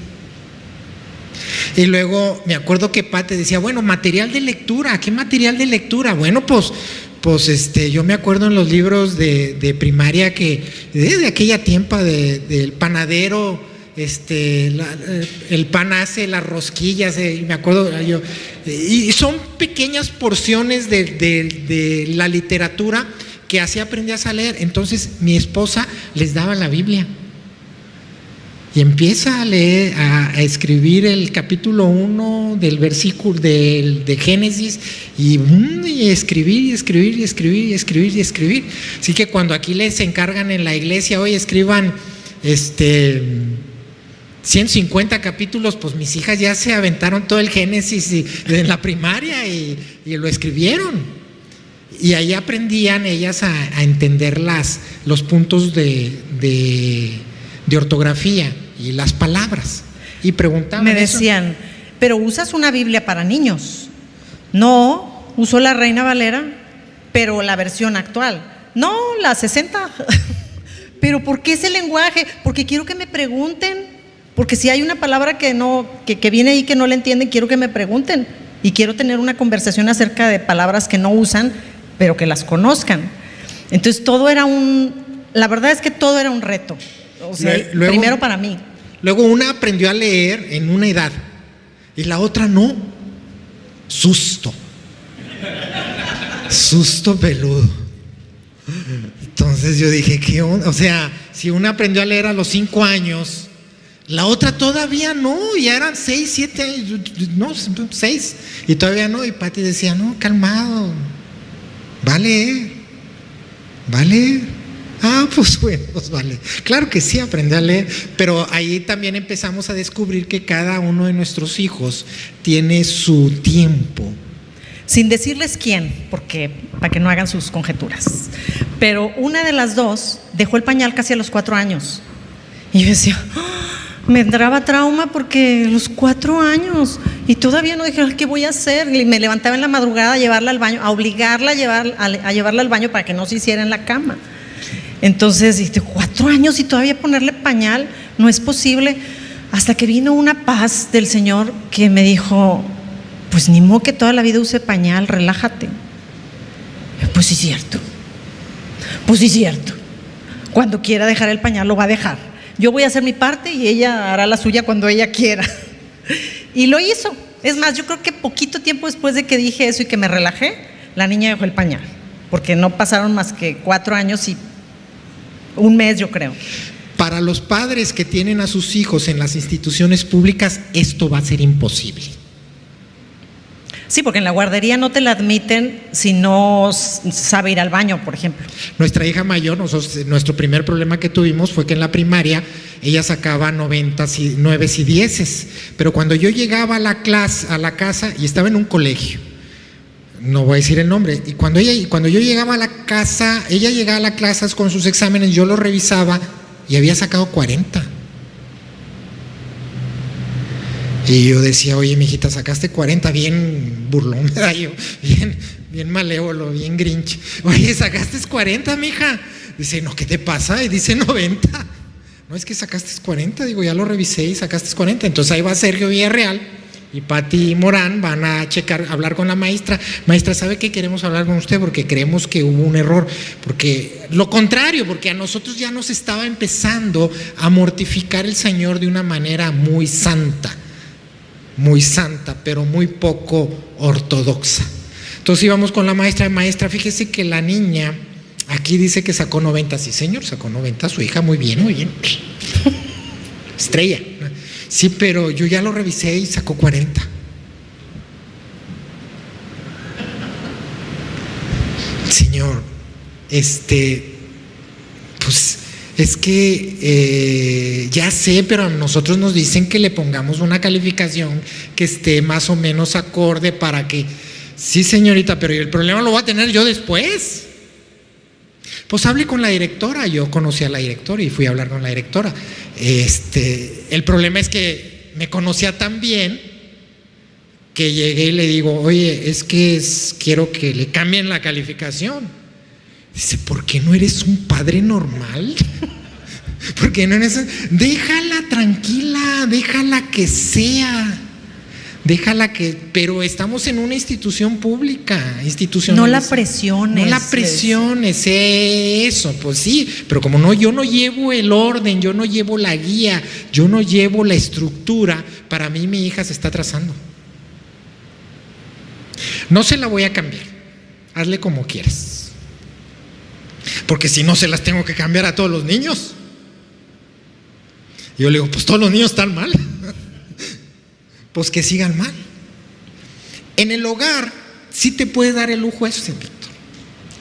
Y luego me acuerdo que Pati decía, bueno, material de lectura. ¿Qué material de lectura? Bueno, pues yo me acuerdo en los libros de primaria que desde aquella tiempo del panadero, el pan hace las rosquillas, me acuerdo yo, y son pequeñas porciones de la literatura que así aprendías a leer. Entonces mi esposa les daba la Biblia y empieza a leer, a escribir el capítulo 1 del versículo de Génesis, y escribir. Así que cuando aquí les encargan en la iglesia, oye, escriban 150 capítulos, pues mis hijas ya se aventaron todo el Génesis en la primaria y lo escribieron. Y ahí aprendían ellas a entender los puntos de ortografía y las palabras. Y preguntaban. Me decían, ¿pero usas una Biblia para niños? No, uso la Reina Valera, pero la versión actual. No, la 60. ¿Pero por qué ese lenguaje? Porque quiero que me pregunten. Porque si hay una palabra que viene ahí que no le entienden, quiero que me pregunten. Y quiero tener una conversación acerca de palabras que no usan, pero que las conozcan. Entonces la verdad es que todo era un reto. O sea, luego, primero para mí. Luego una aprendió a leer en una edad y la otra no. Susto peludo. Entonces yo dije, ¿qué onda? O sea, si una aprendió a leer a los 5 años, la otra todavía no, ya eran 6, 7 años, no, 6, y todavía no. Y Pati decía, no, calmado, vale. Pues bueno, pues vale. Claro que sí, aprendí a leer, pero ahí también empezamos a descubrir que cada uno de nuestros hijos tiene su tiempo. Sin decirles quién, para que no hagan sus conjeturas. Pero una de las dos dejó el pañal casi a los 4 años. Y yo decía, me entraba trauma porque los 4 años y todavía no dije, ¿qué voy a hacer? Y me levantaba en la madrugada a llevarla al baño, a obligarla a llevarla al baño para que no se hiciera en la cama. Entonces dije, 4 años y todavía ponerle pañal, no es posible. Hasta que vino una paz del Señor que me dijo, pues ni modo que toda la vida use pañal, relájate. Pues sí, cierto. Cuando quiera dejar el pañal lo va a dejar. Yo voy a hacer mi parte y ella hará la suya cuando ella quiera. Y lo hizo. Es más, yo creo que poquito tiempo después de que dije eso y que me relajé, la niña dejó el pañal, porque no pasaron más que 4 años y 1 mes, yo creo. Para los padres que tienen a sus hijos en las instituciones públicas, esto va a ser imposible. Sí, porque en la guardería no te la admiten si no sabe ir al baño, por ejemplo. Nuestra hija mayor, nuestro primer problema que tuvimos fue que en la primaria ella sacaba 90, 9 y 10. Pero cuando yo llegaba a la casa, y estaba en un colegio, no voy a decir el nombre, y cuando yo llegaba a la casa, ella llegaba a la clase con sus exámenes, yo los revisaba y había sacado 40. Y yo decía, oye, mijita, sacaste 40, bien burlón, ¿verdad? Yo, bien malévolo, bien grinch. Oye, sacaste 40, mija. Dice, no, ¿qué te pasa? Y dice 90. No, es que sacaste 40, digo, ya lo revisé y sacaste 40. Entonces ahí va Sergio Villarreal y Pati Morán, van a hablar con la maestra. Maestra, ¿sabe qué? Queremos hablar con usted porque creemos que hubo un error. Porque lo contrario, porque a nosotros ya nos estaba empezando a mortificar el Señor de una manera muy santa, pero muy poco ortodoxa. Entonces íbamos con la maestra, fíjese que la niña aquí dice que sacó 90. Sí, señor, sacó 90, su hija, muy bien. Estrella. Sí, pero yo ya lo revisé y sacó 40. Señor, pues es que ya sé, pero a nosotros nos dicen que le pongamos una calificación que esté más o menos acorde para que... Sí, señorita, pero el problema lo voy a tener yo después. Pues hablé con la directora, yo conocí a la directora y fui a hablar con la directora. El problema es que me conocía tan bien que llegué y le digo, oye, quiero que le cambien la calificación. Dice, ¿por qué no eres un padre normal? ¿Por qué no eres? Déjala tranquila, déjala que sea. Pero estamos en una institución pública, no la presiones. No la presiones, eso, pues sí, pero como no, yo no llevo el orden, yo no llevo la guía, yo no llevo la estructura, para mí mi hija se está atrasando. No se la voy a cambiar, hazle como quieras, porque si no se las tengo que cambiar a todos los niños. Yo le digo, pues todos los niños están mal. Pues que sigan mal. En el hogar sí te puedes dar el lujo eso, Víctor.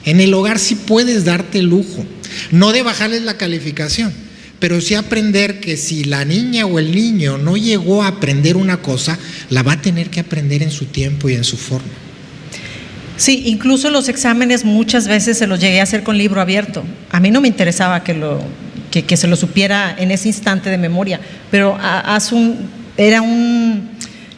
En el hogar sí puedes darte el lujo, no de bajarles la calificación, pero sí aprender que si la niña o el niño no llegó a aprender una cosa, la va a tener que aprender en su tiempo y en su forma. Sí, incluso los exámenes muchas veces se los llegué a hacer con libro abierto. A mí no me interesaba que se lo supiera en ese instante de memoria, pero era un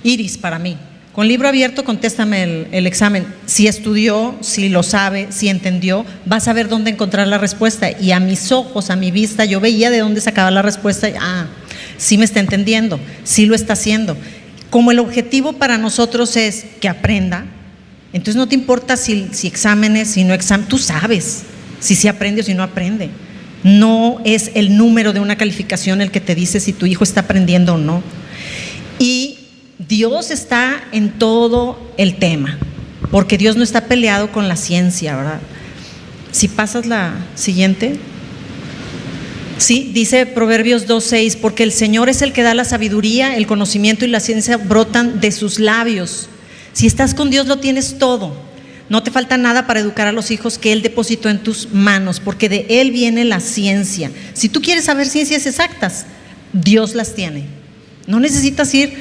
iris para mí. Con libro abierto, contéstame el examen. Si estudió, si lo sabe, si entendió, vas a ver dónde encontrar la respuesta. Y a mis ojos, a mi vista, yo veía de dónde sacaba la respuesta. Sí me está entendiendo, sí lo está haciendo. Como el objetivo para nosotros es que aprenda, entonces no te importa si exámenes, si no exámenes, tú sabes si aprende o si no aprende. No es el número de una calificación el que te dice si tu hijo está aprendiendo o no. Y Dios está en todo el tema, porque Dios no está peleado con la ciencia, ¿verdad? Si pasas la siguiente. Sí, dice Proverbios 2:6, porque el Señor es el que da la sabiduría, el conocimiento y la ciencia brotan de sus labios. Si estás con Dios lo tienes todo, no te falta nada para educar a los hijos que Él depositó en tus manos, porque de Él viene la ciencia. Si tú quieres saber ciencias exactas, Dios las tiene. No necesitas ir,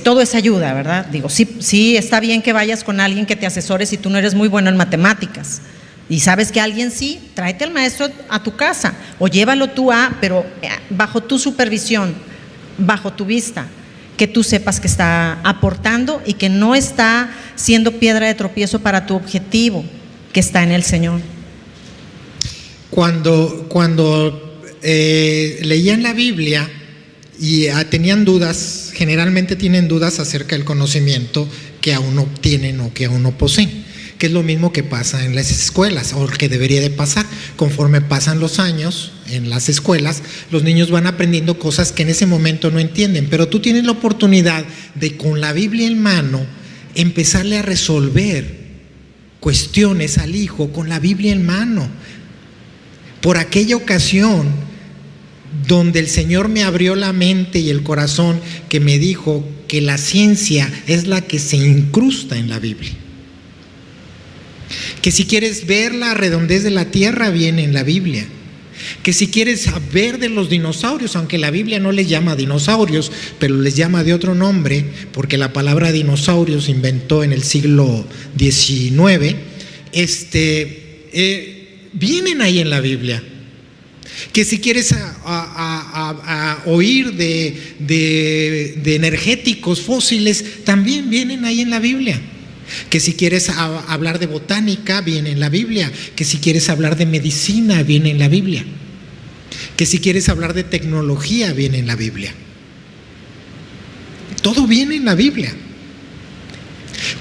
todo es ayuda, ¿verdad? Digo, sí está bien que vayas con alguien que te asesore si tú no eres muy bueno en matemáticas y sabes que alguien sí, tráete al maestro a tu casa o llévalo tú pero bajo tu supervisión, bajo tu vista, que tú sepas que está aportando y que no está siendo piedra de tropiezo para tu objetivo, que está en el Señor. Cuando leían la Biblia y tenían dudas, generalmente tienen dudas acerca del conocimiento que aún no obtienen o que aún no poseen, que es lo mismo que pasa en las escuelas, o que debería de pasar. Conforme pasan los años en las escuelas, los niños van aprendiendo cosas que en ese momento no entienden, pero tú tienes la oportunidad de, con la Biblia en mano, empezarle a resolver cuestiones al hijo con la Biblia en mano. Por aquella ocasión donde el Señor me abrió la mente y el corazón, que me dijo que la ciencia es la que se incrusta en la Biblia. Que si quieres ver la redondez de la tierra, viene en la Biblia. Que si quieres saber de los dinosaurios, aunque la Biblia no les llama dinosaurios, pero les llama de otro nombre, porque la palabra dinosaurio se inventó en el siglo XIX, vienen ahí en la Biblia. Que si quieres oír de energéticos fósiles, también vienen ahí en la Biblia. Que si quieres hablar de botánica, viene en la Biblia. Que si quieres hablar de medicina, viene en la Biblia. Que si quieres hablar de tecnología, viene en la Biblia. Todo viene en la Biblia,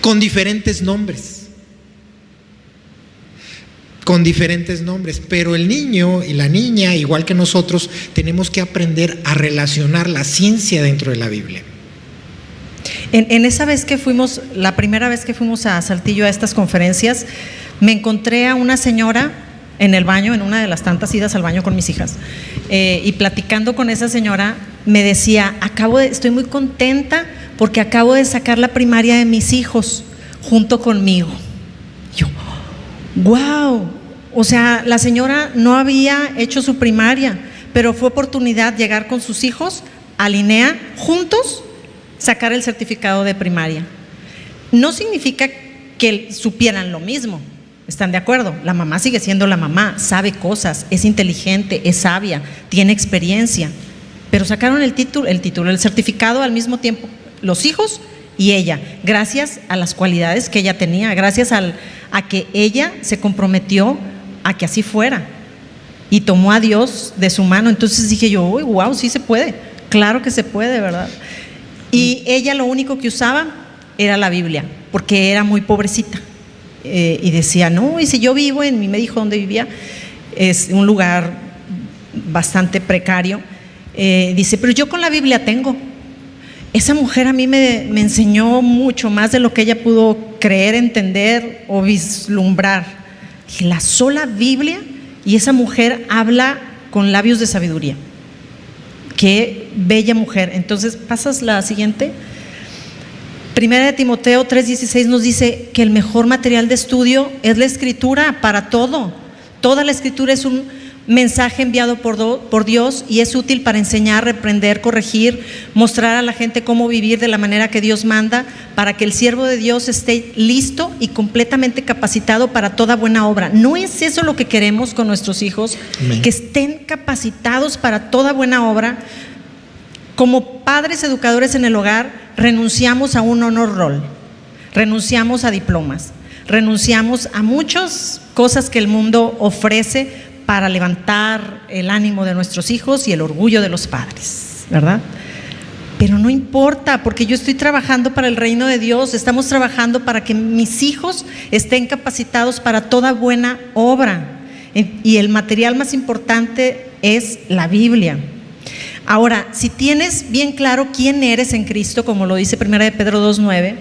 con diferentes nombres. Con diferentes nombres, pero el niño y la niña, igual que nosotros, tenemos que aprender a relacionar la ciencia dentro de la Biblia. En esa vez que fuimos, la primera vez que fuimos a Saltillo a estas conferencias, me encontré a una señora en el baño, en una de las tantas idas al baño con mis hijas, y platicando con esa señora, me decía, estoy muy contenta porque acabo de sacar la primaria de mis hijos junto conmigo. Yo, wow, o sea, la señora no había hecho su primaria, pero fue oportunidad llegar con sus hijos a Linea juntos, sacar el certificado de primaria. No significa que supieran lo mismo, ¿están de acuerdo? La mamá sigue siendo la mamá, sabe cosas, es inteligente, es sabia, tiene experiencia, pero sacaron el certificado al mismo tiempo, los hijos y ella, gracias a las cualidades que ella tenía, gracias a que ella se comprometió a que así fuera y tomó a Dios de su mano. Entonces dije yo, uy, wow, sí se puede, claro que se puede, ¿verdad? Y ella lo único que usaba era la Biblia, porque era muy pobrecita, y decía, no, y si yo vivo me dijo dónde vivía, es un lugar bastante precario, dice, pero yo con la Biblia tengo. Esa mujer a mí me enseñó mucho más de lo que ella pudo creer, entender o vislumbrar. Dije, la sola Biblia, y esa mujer habla con labios de sabiduría. Qué bella mujer. Entonces, pasas la siguiente. Primera de Timoteo 3:16 nos dice que el mejor material de estudio es la Escritura para todo. Toda la Escritura es un mensaje enviado por Dios y es útil para enseñar, reprender, corregir, mostrar a la gente cómo vivir de la manera que Dios manda, para que el siervo de Dios esté listo y completamente capacitado para toda buena obra. ¿No es eso lo que queremos con nuestros hijos? Amén. Que estén capacitados para toda buena obra. Como padres educadores en el hogar, renunciamos a un honor roll, renunciamos a diplomas, renunciamos a muchas cosas que el mundo ofrece para levantar el ánimo de nuestros hijos y el orgullo de los padres, ¿verdad? Pero no importa, porque yo estoy trabajando para el reino de Dios, estamos trabajando para que mis hijos estén capacitados para toda buena obra, y el material más importante es la Biblia. Ahora, si tienes bien claro quién eres en Cristo, como lo dice 1 de Pedro 2:9,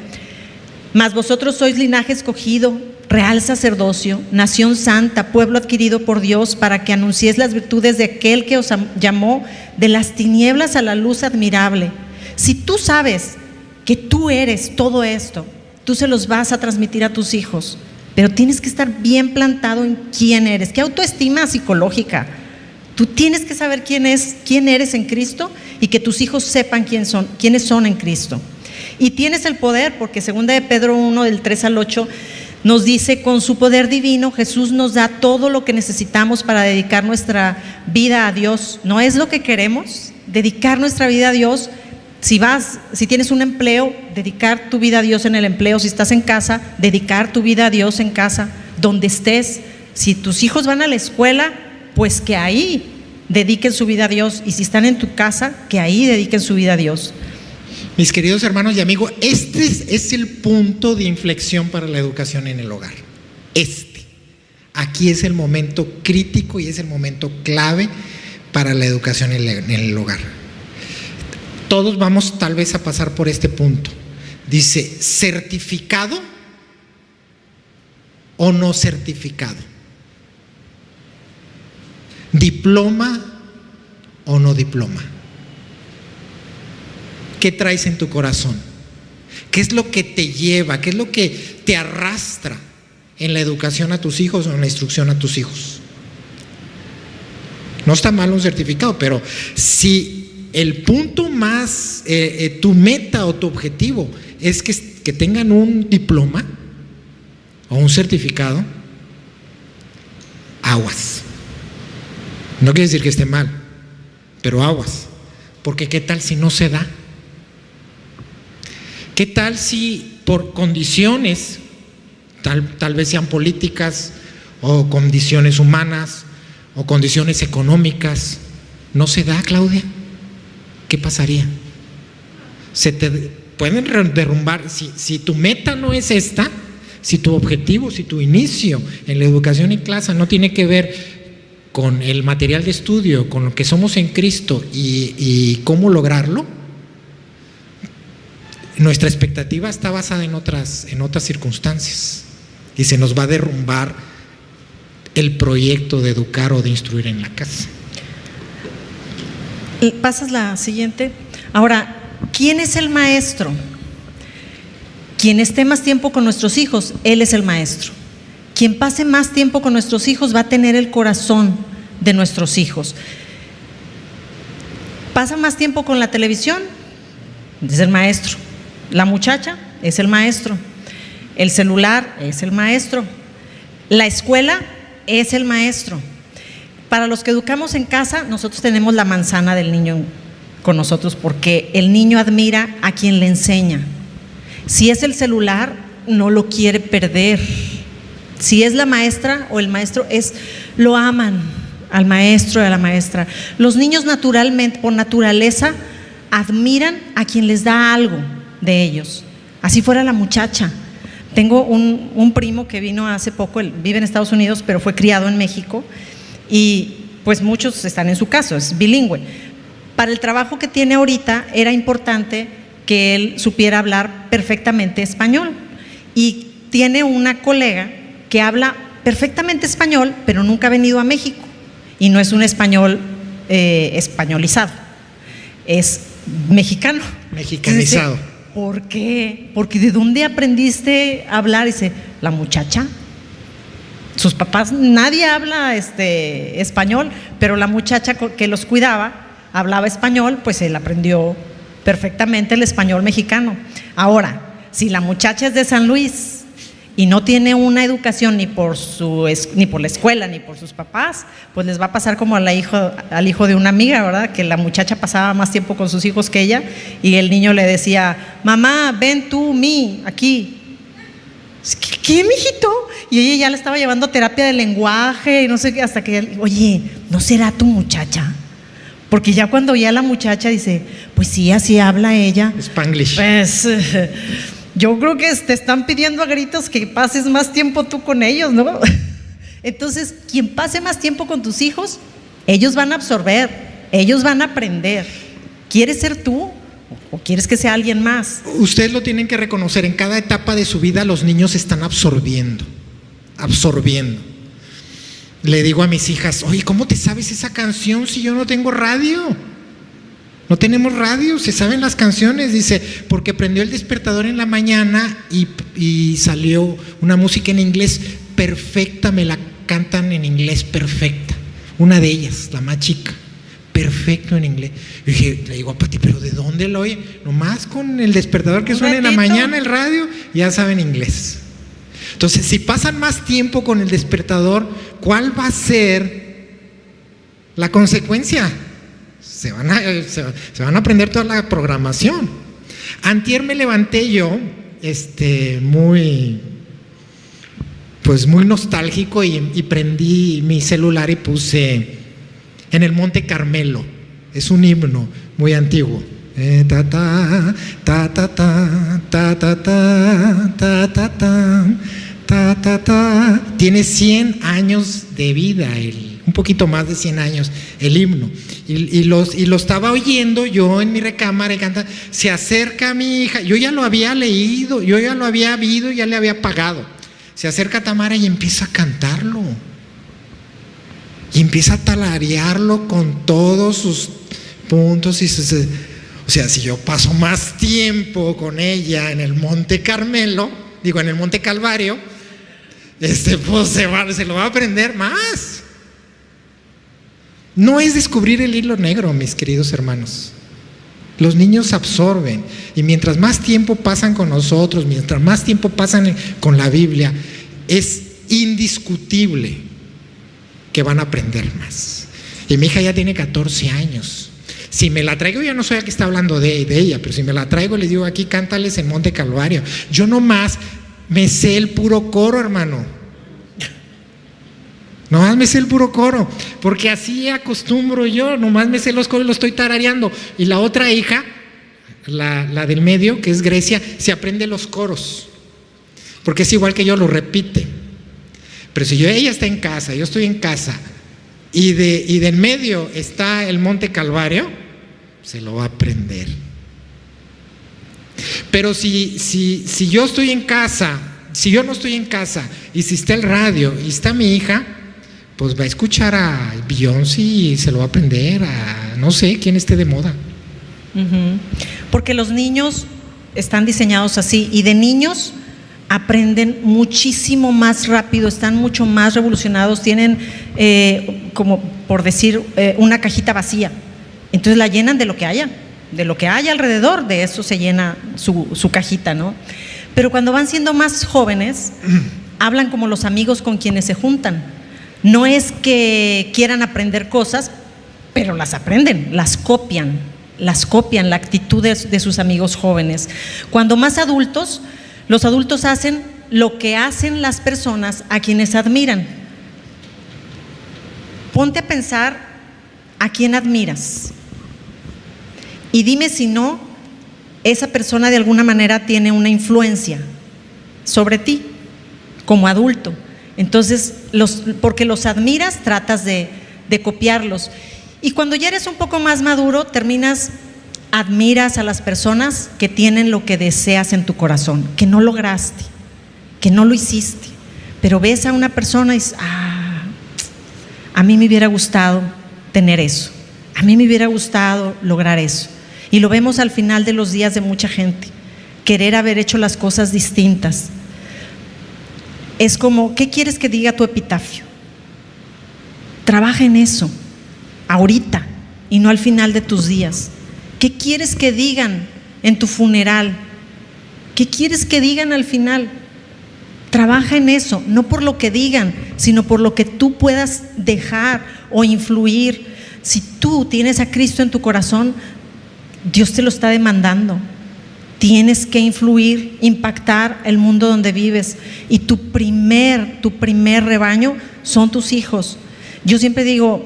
mas vosotros sois linaje escogido, real sacerdocio, nación santa, pueblo adquirido por Dios, para que anunciéis las virtudes de aquel que os llamó de las tinieblas a la luz admirable. Si tú sabes que tú eres todo esto, tú se los vas a transmitir a tus hijos, pero tienes que estar bien plantado en quién eres. ¿Qué autoestima psicológica? Tú tienes que saber quién eres en Cristo, y que tus hijos sepan quiénes son en Cristo. Y tienes el poder, porque 2 de Pedro 1, del 3 al 8, nos dice, con su poder divino Jesús nos da todo lo que necesitamos para dedicar nuestra vida a Dios. ¿No es lo que queremos? Dedicar nuestra vida a Dios. Si tienes un empleo, dedicar tu vida a Dios en el empleo. Si estás en casa, dedicar tu vida a Dios en casa, donde estés. Si tus hijos van a la escuela, pues que ahí dediquen su vida a Dios, y si están en tu casa, que ahí dediquen su vida a Dios. Mis queridos hermanos y amigos, este es el punto de inflexión para la educación en el hogar. Aquí es el momento crítico y es el momento clave para la educación en el hogar. Todos vamos tal vez a pasar por este punto. Dice, ¿certificado o no certificado? ¿Diploma o no diploma? ¿Qué traes en tu corazón? ¿Qué es lo que te lleva? ¿Qué es lo que te arrastra en la educación a tus hijos o en la instrucción a tus hijos? No está mal un certificado, pero si el punto más, tu meta o tu objetivo es que tengan un diploma o un certificado, aguas. No quiere decir que esté mal, pero aguas. Porque ¿qué tal si no se da? ¿Qué tal si por condiciones, tal vez sean políticas o condiciones humanas o condiciones económicas, no se da, Claudia? ¿Qué pasaría? Se te pueden derrumbar. Si tu meta no es esta, si tu objetivo, si tu inicio en la educación en clase no tiene que ver con el material de estudio, con lo que somos en Cristo y cómo lograrlo, nuestra expectativa está basada en otras circunstancias y se nos va a derrumbar el proyecto de educar o de instruir en la casa. Pasas la siguiente. Ahora, ¿quién es el maestro? Quien esté más tiempo con nuestros hijos, él es el maestro. Quien pase más tiempo con nuestros hijos va a tener el corazón de nuestros hijos. Pasa más tiempo con la televisión, es el maestro. La muchacha es el maestro. El celular es el maestro. La escuela es el maestro. Para los que educamos en casa, nosotros tenemos la manzana del niño con nosotros porque el niño admira a quien le enseña. Si es el celular, no lo quiere perder. Si es la maestra o el maestro, lo aman al maestro y a la maestra. Los niños naturalmente, por naturaleza, admiran a quien les da algo de ellos. Así fuera la muchacha. Tengo un primo que vino hace poco, él vive en Estados Unidos, pero fue criado en México y pues muchos están en su caso, es bilingüe. Para el trabajo que tiene ahorita era importante que él supiera hablar perfectamente español y tiene una colega que habla perfectamente español, pero nunca ha venido a México y no es un español españolizado, es mexicano. Mexicanizado. Dice, ¿por qué? Porque ¿de dónde aprendiste a hablar? Dice, la muchacha. Sus papás, nadie habla español, pero la muchacha que los cuidaba hablaba español, pues él aprendió perfectamente el español mexicano. Ahora, si la muchacha es de San Luis y no tiene una educación ni por la escuela ni por sus papás, pues les va a pasar como al hijo de una amiga, ¿verdad? Que la muchacha pasaba más tiempo con sus hijos que ella y el niño le decía, mamá, ven tú, aquí. ¿Qué, mijito? Y ella ya le estaba llevando a terapia de lenguaje y no sé qué, hasta que, oye, ¿no será tu muchacha? Porque ya cuando ya la muchacha dice, pues sí, así habla ella. Spanglish. Pues yo creo que te están pidiendo a gritos que pases más tiempo tú con ellos, ¿no? Entonces, quien pase más tiempo con tus hijos, ellos van a absorber, ellos van a aprender. ¿Quieres ser tú o quieres que sea alguien más? Ustedes lo tienen que reconocer, en cada etapa de su vida los niños están absorbiendo. Le digo a mis hijas, oye, ¿cómo te sabes esa canción si yo no tengo radio? No tenemos radio, se saben las canciones. Dice, porque prendió el despertador en la mañana y salió una música en inglés perfecta, me la cantan en inglés perfecta. Una de ellas, la más chica, perfecto en inglés. Y dije, le digo a Pati, ¿pero de dónde lo oye? Nomás con el despertador que suena en la mañana, el radio, ya saben inglés. Entonces, si pasan más tiempo con el despertador, ¿cuál va a ser la consecuencia? Se van a aprender toda la programación. Antier me levanté yo, muy nostálgico y prendí mi celular y puse En el Monte Carmelo. Es un himno muy antiguo. Ta ta ta ta ta ta ta ta ta ta ta ta ta. Tiene 100 años de vida, un poquito más de 100 años el himno. Y lo estaba oyendo yo en mi recámara y canta. Se acerca mi hija, yo ya lo había leído, yo ya lo había visto, ya le había pagado. Se acerca Tamara y empieza a cantarlo. Y empieza a tararearlo con todos sus puntos y sus... O sea, si yo paso más tiempo con ella en el Monte Carmelo, en el Monte Calvario, pues se lo va a aprender más. No es descubrir el hilo negro, mis queridos hermanos. Los niños absorben, y mientras más tiempo pasan con nosotros, mientras más tiempo pasan con la Biblia, es indiscutible que van a aprender más. Y mi hija ya tiene 14 años. Si me la traigo, ya no soy aquí está hablando de ella, pero si me la traigo, les digo, aquí cántales en Monte Calvario. Yo nomás me sé el puro coro, hermano. Nomás me sé el puro coro, porque así acostumbro yo, nomás me sé los coros y los estoy tarareando. Y la otra hija, la del medio, que es Grecia, se aprende los coros, porque es igual que yo, lo repite. Pero si ella está en casa, yo estoy en casa, y de en medio está el Monte Calvario, se lo va a aprender. Pero si yo estoy en casa, si yo no estoy en casa, y si está el radio y está mi hija, pues va a escuchar a Beyoncé y se lo va a aprender a no sé quién esté de moda. Porque los niños están diseñados así, y de niños aprenden muchísimo más rápido, están mucho más revolucionados, tienen como por decir una cajita vacía, entonces la llenan de lo que haya alrededor, de eso se llena su cajita, ¿no? Pero cuando van siendo más jóvenes, hablan como los amigos con quienes se juntan. No es que quieran aprender cosas, pero las aprenden, las copian la actitud de sus amigos jóvenes. Cuando más adultos, los adultos hacen lo que hacen las personas a quienes admiran. Ponte a pensar a quién admiras y dime si no, esa persona de alguna manera tiene una influencia sobre ti como adulto. Entonces, porque los admiras, tratas de copiarlos. Y cuando ya eres un poco más maduro, admiras a las personas que tienen lo que deseas en tu corazón, que no lograste, que no lo hiciste. Pero ves a una persona y dices, a mí me hubiera gustado tener eso, a mí me hubiera gustado lograr eso. Y lo vemos al final de los días de mucha gente, querer haber hecho las cosas distintas. Es como, ¿qué quieres que diga tu epitafio? Trabaja en eso, ahorita, y no al final de tus días. ¿Qué quieres que digan en tu funeral? ¿Qué quieres que digan al final? Trabaja en eso, no por lo que digan, sino por lo que tú puedas dejar o influir. Si tú tienes a Cristo en tu corazón, Dios te lo está demandando. Tienes que influir, impactar el mundo donde vives, y tu primer rebaño son tus hijos. Yo siempre digo,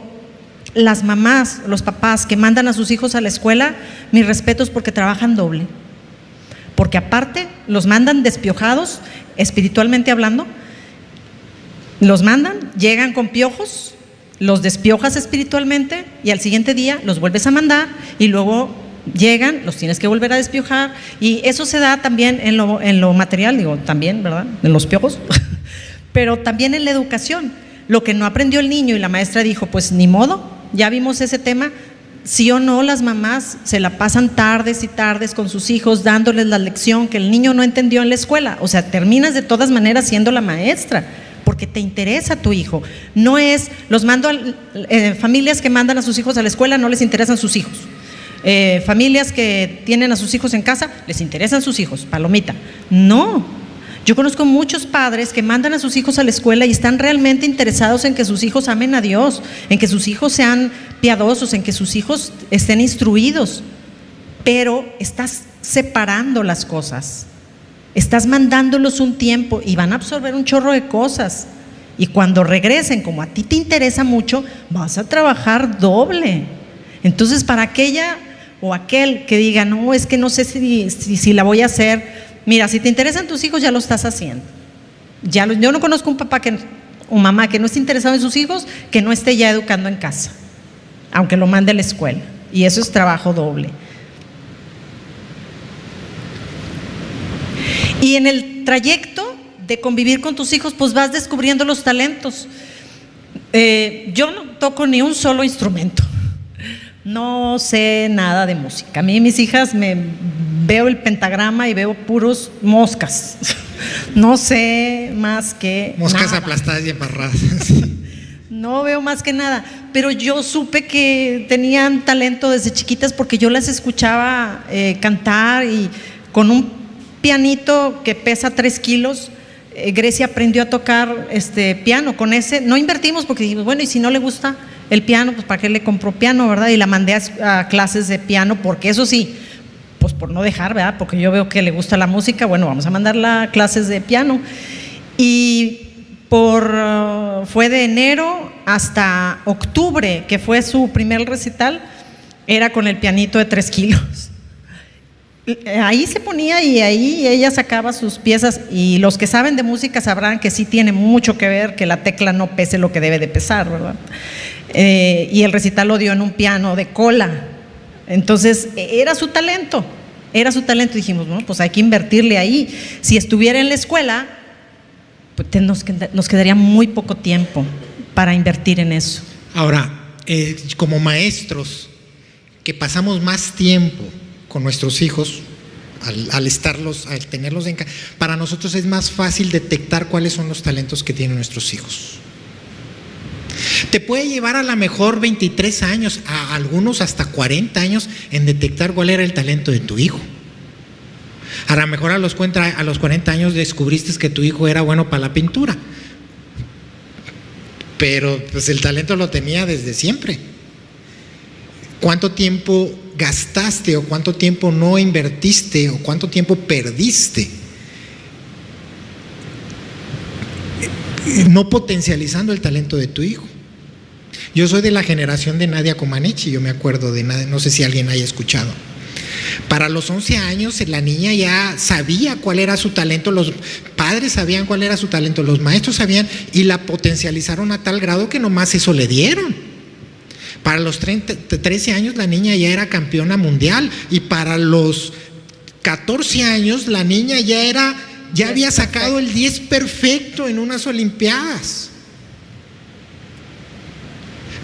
las mamás, los papás que mandan a sus hijos a la escuela, mis respetos, porque trabajan doble, porque aparte los mandan despiojados, espiritualmente hablando, los mandan, llegan con piojos, los despiojas espiritualmente y al siguiente día los vuelves a mandar y luego llegan, los tienes que volver a despiojar, y eso se da también en lo material, digo, también, ¿verdad? En los piojos, pero también en la educación. Lo que no aprendió el niño y la maestra dijo, pues ni modo, ya vimos ese tema. Sí o no, las mamás se la pasan tardes y tardes con sus hijos dándoles la lección que el niño no entendió en la escuela. O sea, terminas de todas maneras siendo la maestra, porque te interesa tu hijo. No es, familias que mandan a sus hijos a la escuela no les interesan sus hijos. Familias que tienen a sus hijos en casa, les interesan sus hijos, palomita. No, yo conozco muchos padres que mandan a sus hijos a la escuela y están realmente interesados en que sus hijos amen a Dios, en que sus hijos sean piadosos, en que sus hijos estén instruidos, pero estás separando las cosas, estás mandándolos un tiempo y van a absorber un chorro de cosas, y cuando regresen, como a ti te interesa mucho, vas a trabajar doble. Entonces, para aquella o aquel que diga, no, es que no sé si la voy a hacer, mira, si te interesan tus hijos, ya lo estás haciendo. Yo no conozco un papá o mamá que no esté interesado en sus hijos, que no esté ya educando en casa, aunque lo mande a la escuela, y eso es trabajo doble. Y en el trayecto de convivir con tus hijos, pues vas descubriendo los talentos. Yo no toco ni un solo instrumento. No sé nada de música. A mí, mis hijas, veo el pentagrama y veo puros moscas. No sé más que moscas nada. Aplastadas y embarradas. No veo más que nada, pero yo supe que tenían talento desde chiquitas porque yo las escuchaba cantar, y con un pianito que pesa 3 kilos, Grecia aprendió a tocar piano. Con ese no invertimos porque dijimos, bueno, y si no le gusta el piano, pues ¿para qué le compró piano, verdad? Y la mandé a clases de piano, porque eso sí, pues por no dejar, ¿verdad? Porque yo veo que le gusta la música, bueno, vamos a mandarla a clases de piano. Y fue de enero hasta octubre, que fue su primer recital, era con el pianito de 3 kilos. Ahí se ponía y ahí ella sacaba sus piezas, y los que saben de música sabrán que sí tiene mucho que ver que la tecla no pese lo que debe de pesar, ¿verdad? Y el recital lo dio en un piano de cola. Entonces era su talento. Dijimos, bueno, pues hay que invertirle ahí. Si estuviera en la escuela, pues nos quedaría muy poco tiempo para invertir en eso. Ahora, como maestros que pasamos más tiempo con nuestros hijos, al tenerlos en casa, para nosotros es más fácil detectar cuáles son los talentos que tienen nuestros hijos. Te puede llevar a lo mejor 23 años, a algunos hasta 40 años, en detectar cuál era el talento de tu hijo. A lo mejor a los 40 años descubriste que tu hijo era bueno para la pintura, pero pues el talento lo tenía desde siempre. ¿Cuánto tiempo gastaste, o cuánto tiempo no invertiste, o cuánto tiempo perdiste no potencializando el talento de tu hijo? Yo soy de la generación de Nadia Comaneci, yo me acuerdo de Nadia, no sé si alguien haya escuchado. Para los 11 años la niña ya sabía cuál era su talento, los padres sabían cuál era su talento, los maestros sabían, y la potencializaron a tal grado que nomás eso le dieron. Para los 13 años la niña ya era campeona mundial, y para los 14 años la niña ya había sacado el 10 perfecto en unas olimpiadas.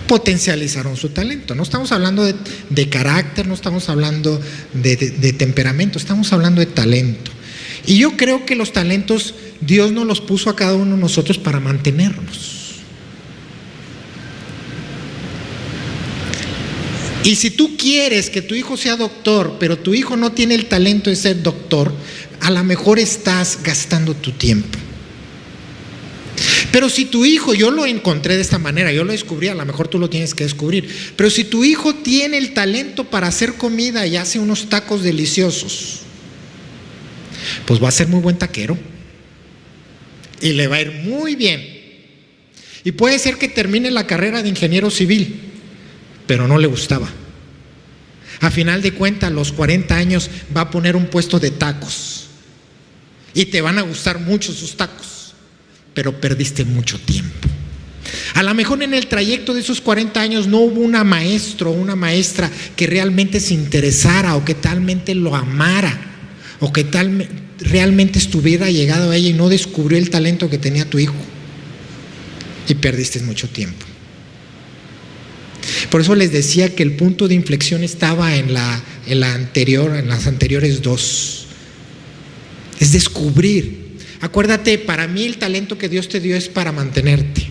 Potencializaron su talento. No estamos hablando de carácter, no estamos hablando de temperamento, estamos hablando de talento. Y yo creo que los talentos Dios nos los puso a cada uno de nosotros para mantenernos. Y si tú quieres que tu hijo sea doctor, pero tu hijo no tiene el talento de ser doctor, a lo mejor estás gastando tu tiempo. Pero si tu hijo, yo lo encontré de esta manera, yo lo descubrí, a lo mejor tú lo tienes que descubrir, pero si tu hijo tiene el talento para hacer comida y hace unos tacos deliciosos, pues va a ser muy buen taquero y le va a ir muy bien. Y puede ser que termine la carrera de ingeniero civil, pero no le gustaba. A final de cuentas, a los 40 años va a poner un puesto de tacos y te van a gustar mucho sus tacos, pero perdiste mucho tiempo. A lo mejor en el trayecto de esos 40 años no hubo una maestro o una maestra que realmente se interesara, o que talmente lo amara, o que realmente estuviera llegado a ella y no descubrió el talento que tenía tu hijo, y perdiste mucho tiempo. Por eso les decía que el punto de inflexión estaba en las anteriores dos. Es descubrir. Acuérdate, para mí el talento que Dios te dio es para mantenerte.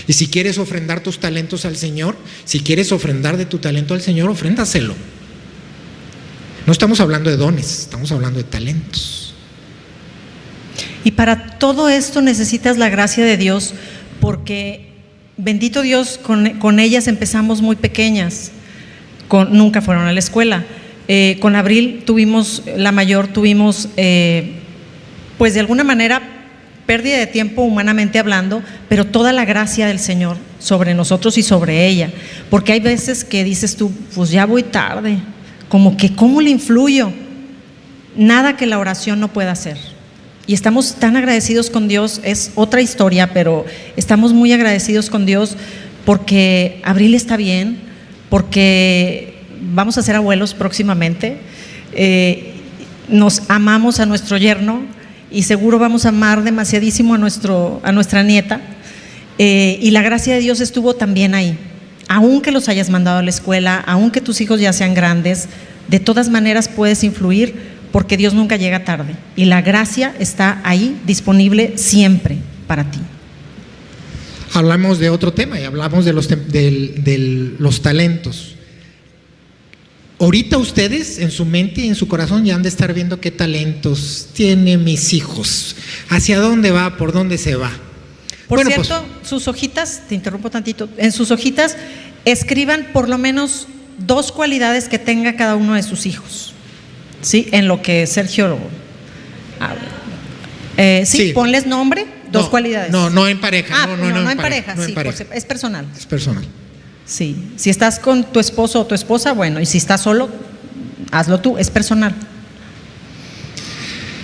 Y si quieres ofrendar tus talentos al Señor, si quieres ofrendar de tu talento al Señor, ofréndaselo. No estamos hablando de dones, estamos hablando de talentos. Y para todo esto necesitas la gracia de Dios, porque bendito Dios, con ellas empezamos muy pequeñas, nunca fueron a la escuela. Con Abril la mayor tuvimos, pues de alguna manera, pérdida de tiempo humanamente hablando, pero toda la gracia del Señor sobre nosotros y sobre ella. Porque hay veces que dices tú, pues ya voy tarde, como que ¿cómo le influyo? Nada que la oración no pueda hacer. Y estamos tan agradecidos con Dios, es otra historia, pero estamos muy agradecidos con Dios porque Abril está bien, porque vamos a ser abuelos próximamente, nos amamos a nuestro yerno y seguro vamos a amar demasiadísimo a nuestra nieta, y la gracia de Dios estuvo también ahí. Aunque los hayas mandado a la escuela, aunque tus hijos ya sean grandes, de todas maneras puedes influir, porque Dios nunca llega tarde y la gracia está ahí disponible siempre para ti. hablamos de otro tema y hablamos de los talentos. Ahorita ustedes en su mente y en su corazón ya han de estar viendo qué talentos tienen mis hijos, hacia dónde va, por dónde se va. Por cierto, sus hojitas, te interrumpo tantito, en sus hojitas escriban por lo menos 2 cualidades que tenga cada uno de sus hijos, ¿sí? En lo que Sergio, sí, ponles nombre, 2 cualidades. No en pareja. No en pareja, sí, es personal. Es personal. Sí, si estás con tu esposo o tu esposa, bueno, y si estás solo, hazlo tú, es personal.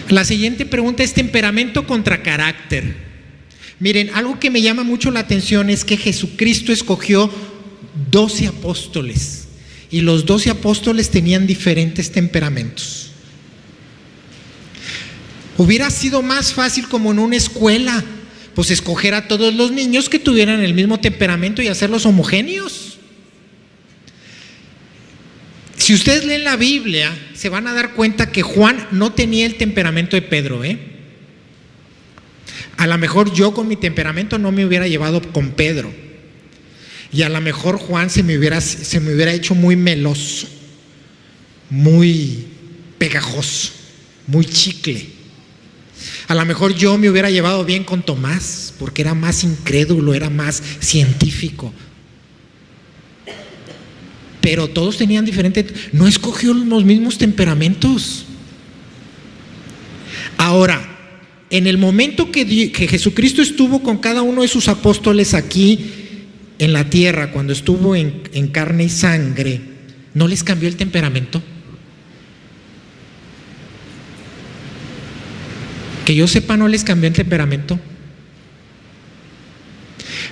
La siguiente pregunta es temperamento contra carácter. Miren, algo que me llama mucho la atención es que Jesucristo escogió 12 apóstoles y los 12 apóstoles tenían diferentes temperamentos. Hubiera sido más fácil como en una escuela, pues escoger a todos los niños que tuvieran el mismo temperamento y hacerlos homogéneos. Si ustedes leen la Biblia, se van a dar cuenta que Juan no tenía el temperamento de Pedro, A lo mejor yo con mi temperamento no me hubiera llevado con Pedro. Y a lo mejor Juan se me hubiera hecho muy meloso, muy pegajoso, muy chicle. A lo mejor yo me hubiera llevado bien con Tomás, porque era más incrédulo, era más científico. Pero todos tenían diferentes, no escogió los mismos temperamentos. Ahora, en el momento que Jesucristo estuvo con cada uno de sus apóstoles aquí en la tierra, cuando estuvo en carne y sangre, ¿no les cambió el temperamento? Que yo sepa, no les cambió el temperamento.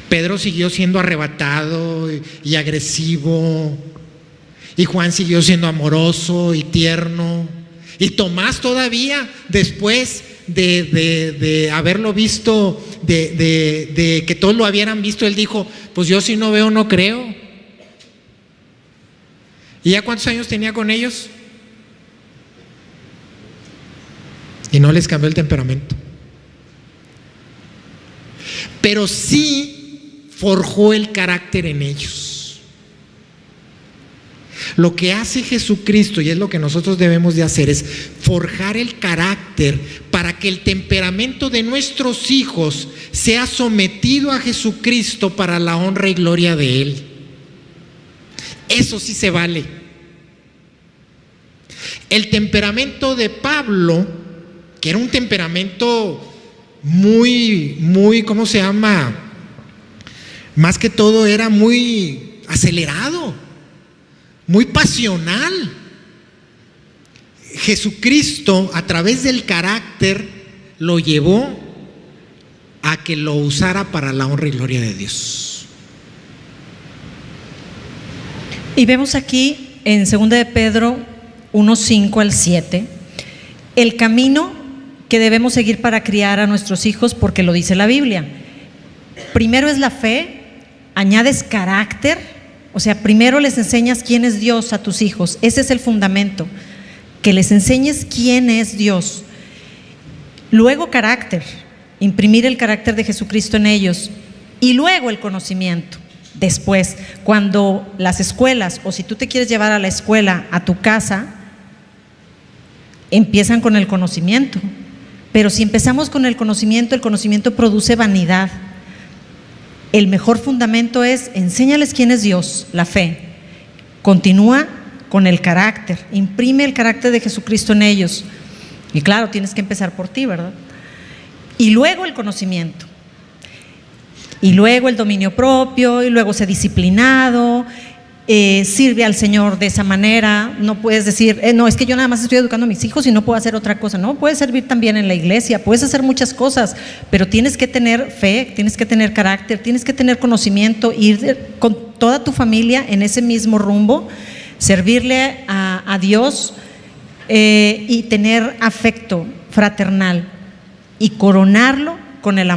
Pedro siguió siendo arrebatado y agresivo, y Juan siguió siendo amoroso y tierno, y Tomás todavía, después de haberlo visto, de que todos lo habían visto, él dijo, pues yo si no veo no creo. ¿Y ya cuántos años tenía con ellos? Y no les cambió el temperamento. Pero sí forjó el carácter en ellos. Lo que hace Jesucristo, y es lo que nosotros debemos de hacer, es forjar el carácter para que el temperamento de nuestros hijos sea sometido a Jesucristo para la honra y gloria de Él. Eso sí se vale. El temperamento de Pablo, que era un temperamento muy, ¿cómo se llama? Más que todo era muy acelerado, muy pasional. Jesucristo, a través del carácter, lo llevó a que lo usara para la honra y gloria de Dios. Y vemos aquí en 2 de Pedro 1:5 al 7, el camino que debemos seguir para criar a nuestros hijos, porque lo dice la Biblia. Primero es la fe, añades carácter, o sea, primero les enseñas quién es Dios a tus hijos. Ese es el fundamento, que les enseñes quién es Dios. Luego carácter, imprimir el carácter de Jesucristo en ellos, y luego el conocimiento. Después, cuando las escuelas, o si tú te quieres llevar a la escuela a tu casa, empiezan con el conocimiento. Pero si empezamos con el conocimiento produce vanidad. El mejor fundamento es enséñales quién es Dios, la fe. Continúa con el carácter, imprime el carácter de Jesucristo en ellos. Y claro, tienes que empezar por ti, ¿verdad? Y luego el conocimiento. Y luego el dominio propio, y luego ser disciplinado. Sirve al Señor de esa manera. No puedes decir, no, es que yo nada más estoy educando a mis hijos y no puedo hacer otra cosa. No, puedes servir también en la iglesia, puedes hacer muchas cosas, pero tienes que tener fe, tienes que tener carácter, tienes que tener conocimiento, ir con toda tu familia en ese mismo rumbo, servirle a Dios, y tener afecto fraternal y coronarlo con el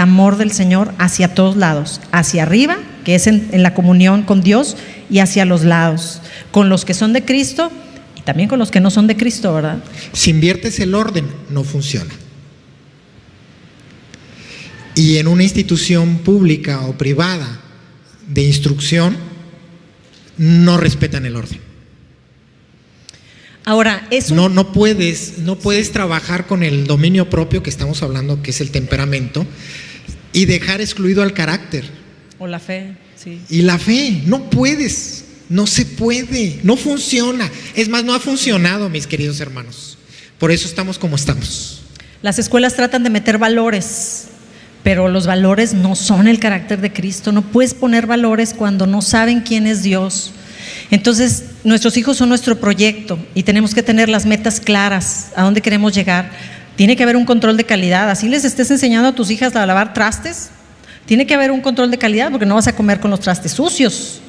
amor del Señor hacia todos lados, hacia arriba, que es en la comunión con Dios, y hacia los lados, con los que son de Cristo y también con los que no son de Cristo, ¿verdad? Si inviertes el orden, no funciona. y en una institución pública o privada de instrucción no respetan el orden. Ahora, eso No puedes trabajar con el dominio propio que estamos hablando, que es el temperamento, y dejar excluido al carácter. O la fe, sí. Y la fe, no puedes, no se puede, no funciona. Es más, no ha funcionado, mis queridos hermanos. Por eso estamos como estamos. Las escuelas tratan de meter valores, pero los valores no son el carácter de Cristo. No puedes poner valores cuando no saben quién es Dios. Entonces, nuestros hijos son nuestro proyecto y tenemos que tener las metas claras, a dónde queremos llegar. Tiene que haber un control de calidad. Así les estés enseñando a tus hijas a lavar trastes, tiene que haber un control de calidad, porque no vas a comer con los trastes sucios.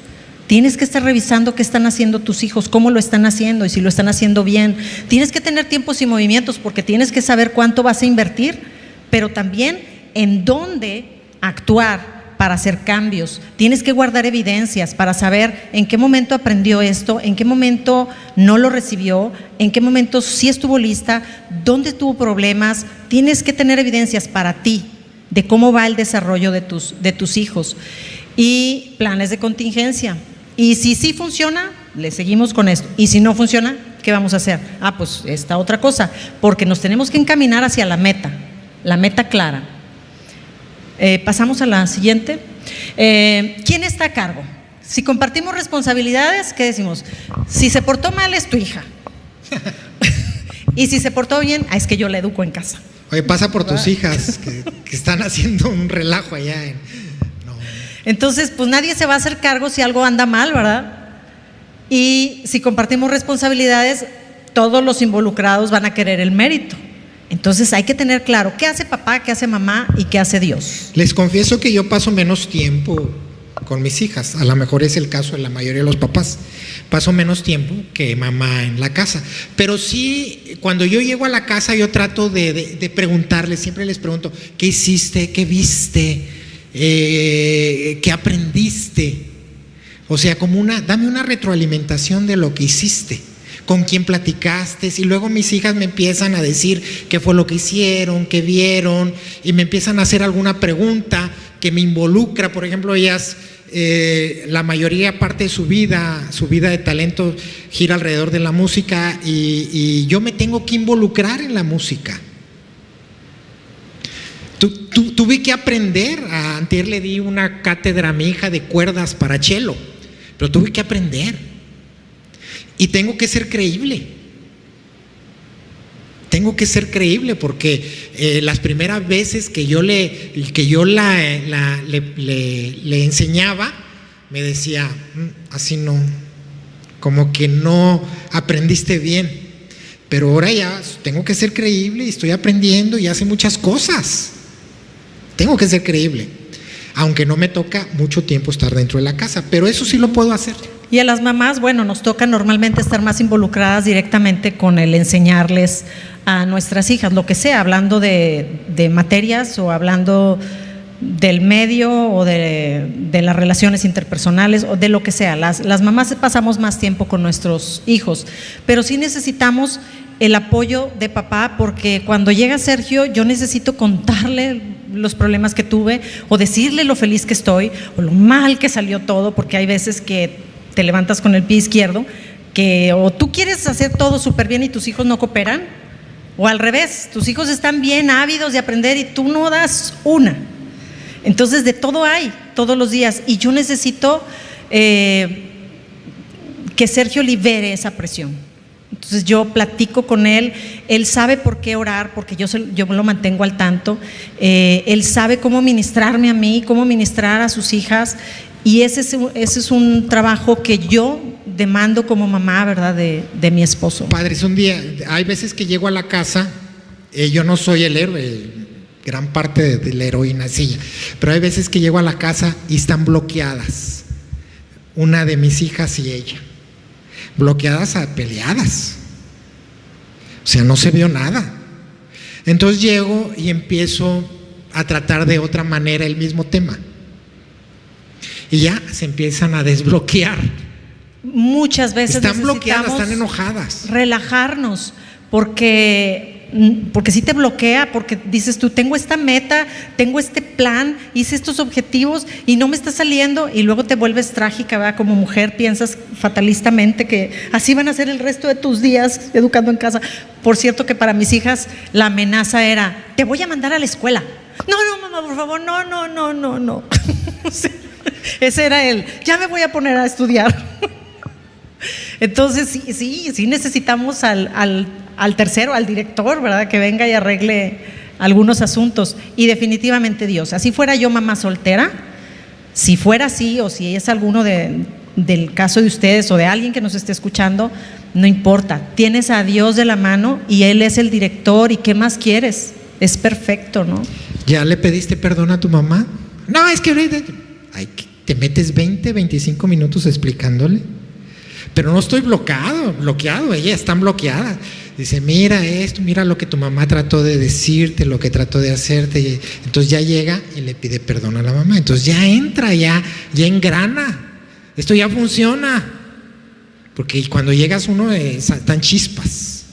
Tienes que estar revisando qué están haciendo tus hijos, cómo lo están haciendo y si lo están haciendo bien. Tienes que tener tiempos y movimientos, porque tienes que saber cuánto vas a invertir, pero también en dónde actuar para hacer cambios. Tienes que guardar evidencias para saber en qué momento aprendió esto, en qué momento no lo recibió, en qué momento sí estuvo lista, dónde tuvo problemas. Tienes que tener evidencias para ti de cómo va el desarrollo de tus hijos y planes de contingencia. Y si sí funciona, le seguimos con esto. Y si no funciona, ¿qué vamos a hacer? Pues esta otra cosa, porque nos tenemos que encaminar hacia la meta clara. Pasamos a la siguiente. ¿Quién está a cargo? Si compartimos responsabilidades, ¿qué decimos? Si se portó mal es tu hija. Y si se portó bien, es que yo la educo en casa. Oye, pasa por tus hijas que están haciendo un relajo allá. No. Entonces, pues nadie se va a hacer cargo si algo anda mal, ¿verdad? Y si compartimos responsabilidades, todos los involucrados van a querer el mérito. Entonces hay que tener claro qué hace papá, qué hace mamá y qué hace Dios. Les confieso que yo paso menos tiempo con mis hijas. A lo mejor es el caso de la mayoría de los papás. Paso menos tiempo que mamá en la casa. Pero sí, cuando yo llego a la casa, yo trato de preguntarles, siempre les pregunto, ¿qué hiciste? ¿Qué viste? ¿Qué aprendiste? O sea, dame una retroalimentación de lo que hiciste, con quién platicaste. Y luego mis hijas me empiezan a decir qué fue lo que hicieron, qué vieron, y me empiezan a hacer alguna pregunta que me involucra. Por ejemplo, ellas, la mayoría, parte de su vida de talento gira alrededor de la música, y yo me tengo que involucrar en la música. Tuve que aprender. Antier le di una cátedra a mi hija de cuerdas para cello, pero tuve que aprender. Y tengo que ser creíble. Porque las primeras veces que yo le enseñaba, me decía, así no, como que no aprendiste bien. Pero ahora ya tengo que ser creíble y estoy aprendiendo y hace muchas cosas. Tengo que ser creíble, aunque no me toca mucho tiempo estar dentro de la casa, pero eso sí lo puedo hacer. Y a las mamás, bueno, nos toca normalmente estar más involucradas directamente con el enseñarles a nuestras hijas, lo que sea, hablando de materias o hablando del medio o de las relaciones interpersonales o de lo que sea. Las mamás pasamos más tiempo con nuestros hijos, pero sí necesitamos el apoyo de papá, porque cuando llega Sergio yo necesito contarle los problemas que tuve o decirle lo feliz que estoy o lo mal que salió todo, porque hay veces que te levantas con el pie izquierdo, que o tú quieres hacer todo súper bien y tus hijos no cooperan, o al revés, tus hijos están bien ávidos de aprender y tú no das una. Entonces de todo hay, todos los días, y yo necesito que Sergio libere esa presión. Entonces yo platico con él, él sabe por qué orar, porque yo lo mantengo al tanto, él sabe cómo ministrarme a mí, cómo ministrar a sus hijas, y ese es un trabajo que yo demando como mamá, ¿verdad?, de mi esposo. Padres, un día, hay veces que llego a la casa, yo no soy el héroe, gran parte de la heroína es ella, pero hay veces que llego a la casa y están bloqueadas, una de mis hijas y ella. Bloqueadas, peleadas. O sea, no se vio nada. Entonces llego y empiezo a tratar de otra manera el mismo tema. Y ya se empiezan a desbloquear. Muchas veces están bloqueadas, están enojadas. Relajarnos, porque porque sí te bloquea, porque dices tú, tengo esta meta, tengo este plan, hice estos objetivos y no me está saliendo, y luego te vuelves trágica, ¿verdad? Como mujer piensas fatalistamente que así van a ser el resto de tus días educando en casa. Por cierto que para mis hijas la amenaza era, te voy a mandar a la escuela. No, mamá, por favor, no. Ese era ya me voy a poner a estudiar. Entonces sí necesitamos al tercero, al director, ¿verdad? Que venga y arregle algunos asuntos. Y definitivamente Dios. Así fuera yo mamá soltera, si fuera así, o si es alguno del caso de ustedes o de alguien que nos esté escuchando, no importa. Tienes a Dios de la mano y Él es el director. ¿Y qué más quieres? Es perfecto, ¿no? ¿Ya le pediste perdón a tu mamá? No, es que te metes 20, 25 minutos explicándole. Pero no estoy bloqueado, ella está bloqueada. Dice, mira esto, mira lo que tu mamá trató de decirte, lo que trató de hacerte. Entonces ya llega y le pide perdón a la mamá. Entonces ya entra, ya engrana. Esto ya funciona. Porque cuando llegas uno saltan chispas.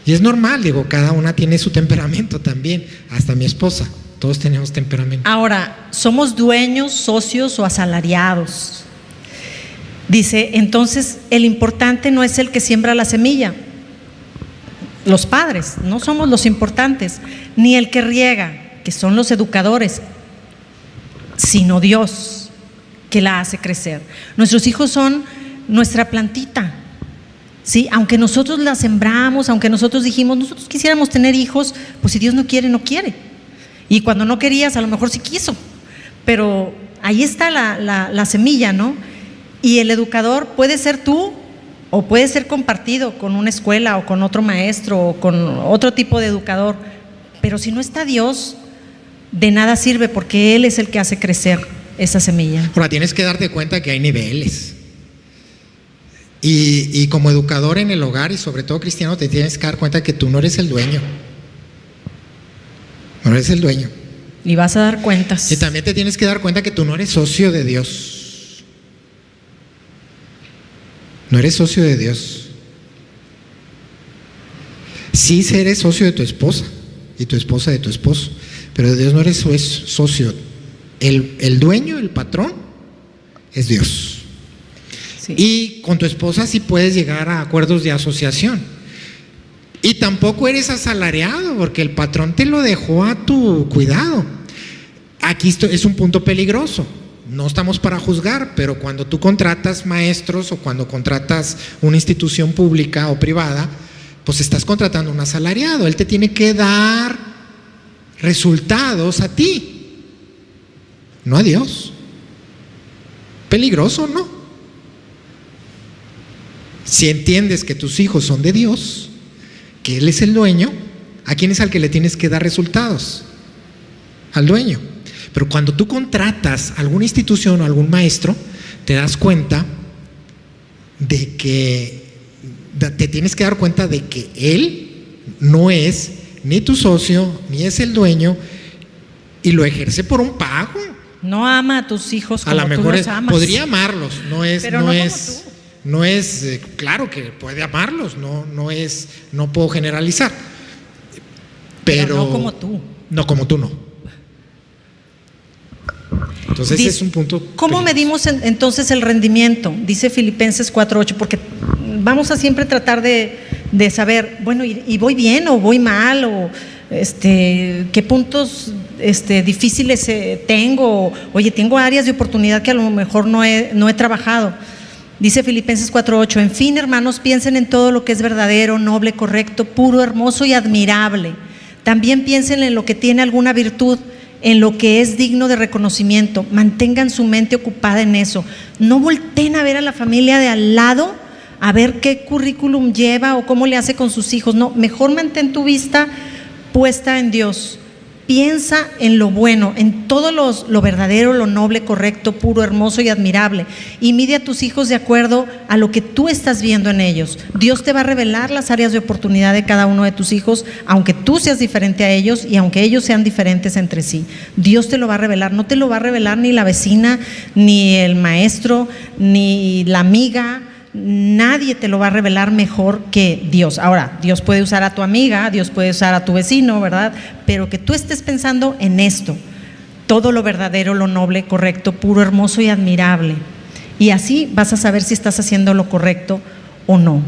Y es normal, cada una tiene su temperamento también. Hasta mi esposa, todos tenemos temperamento. Ahora, ¿somos dueños, socios o asalariados? Dice, entonces el importante no es el que siembra la semilla, los padres no somos los importantes, ni el que riega, que son los educadores, sino Dios, que la hace crecer. Nuestros hijos son nuestra plantita, ¿sí? Aunque nosotros la sembramos, aunque nosotros dijimos, nosotros quisiéramos tener hijos, pues si Dios no quiere, no quiere. Y cuando no querías, a lo mejor sí quiso, pero ahí está la semilla, ¿no? Y el educador puede ser tú o puede ser compartido con una escuela o con otro maestro o con otro tipo de educador, pero si no está Dios, de nada sirve, porque Él es el que hace crecer esa semilla. Ahora tienes que darte cuenta que hay niveles y como educador en el hogar y sobre todo cristiano te tienes que dar cuenta que tú no eres el dueño, no eres el dueño, y vas a dar cuentas. Y también te tienes que dar cuenta que tú no eres socio de Dios. No eres socio de Dios. Sí eres socio de tu esposa y tu esposa de tu esposo, pero de Dios no eres socio. El dueño, el patrón es Dios. Sí. Y con tu esposa sí puedes llegar a acuerdos de asociación. Y tampoco eres asalariado, porque el patrón te lo dejó a tu cuidado. Aquí es un punto peligroso. No estamos para juzgar, pero cuando tú contratas maestros o cuando contratas una institución pública o privada, pues estás contratando un asalariado. Él te tiene que dar resultados a ti, no a Dios. Peligroso, ¿no? Si entiendes que tus hijos son de Dios, que Él es el dueño, ¿a quién es al que le tienes que dar resultados? Al dueño. Pero cuando tú contratas alguna institución o algún maestro, te das cuenta de que te tienes que dar cuenta de que él no es ni tu socio, ni es el dueño, y lo ejerce por un pago. No ama a tus hijos como a lo mejor tú los amas. Podría amarlos, pero no es, no es claro que puede amarlos, no puedo generalizar, pero no como tú. No como tú, no. Entonces es un punto. ¿Cómo medimos entonces el rendimiento? Dice Filipenses 4:8, porque vamos a siempre tratar de saber, bueno, ¿y voy bien o voy mal? O qué puntos difíciles tengo. Oye, tengo áreas de oportunidad que a lo mejor no he trabajado. Dice Filipenses 4:8, en fin, hermanos, piensen en todo lo que es verdadero, noble, correcto, puro, hermoso y admirable. También piensen en lo que tiene alguna virtud, en lo que es digno de reconocimiento. Mantengan su mente ocupada en eso. No volteen a ver a la familia de al lado a ver qué currículum lleva o cómo le hace con sus hijos. No, mejor mantén tu vista puesta en Dios. Piensa en lo bueno, en todo lo verdadero, lo noble, correcto, puro, hermoso y admirable, y mide a tus hijos de acuerdo a lo que tú estás viendo en ellos. Dios te va a revelar las áreas de oportunidad de cada uno de tus hijos, aunque tú seas diferente a ellos y aunque ellos sean diferentes entre sí. Dios te lo va a revelar. No te lo va a revelar ni la vecina, ni el maestro, ni la amiga, nadie te lo va a revelar mejor que Dios. Ahora, Dios puede usar a tu amiga, Dios puede usar a tu vecino, ¿verdad? Pero que tú estés pensando en esto, todo lo verdadero, lo noble, correcto, puro, hermoso y admirable. Y así vas a saber si estás haciendo lo correcto o no.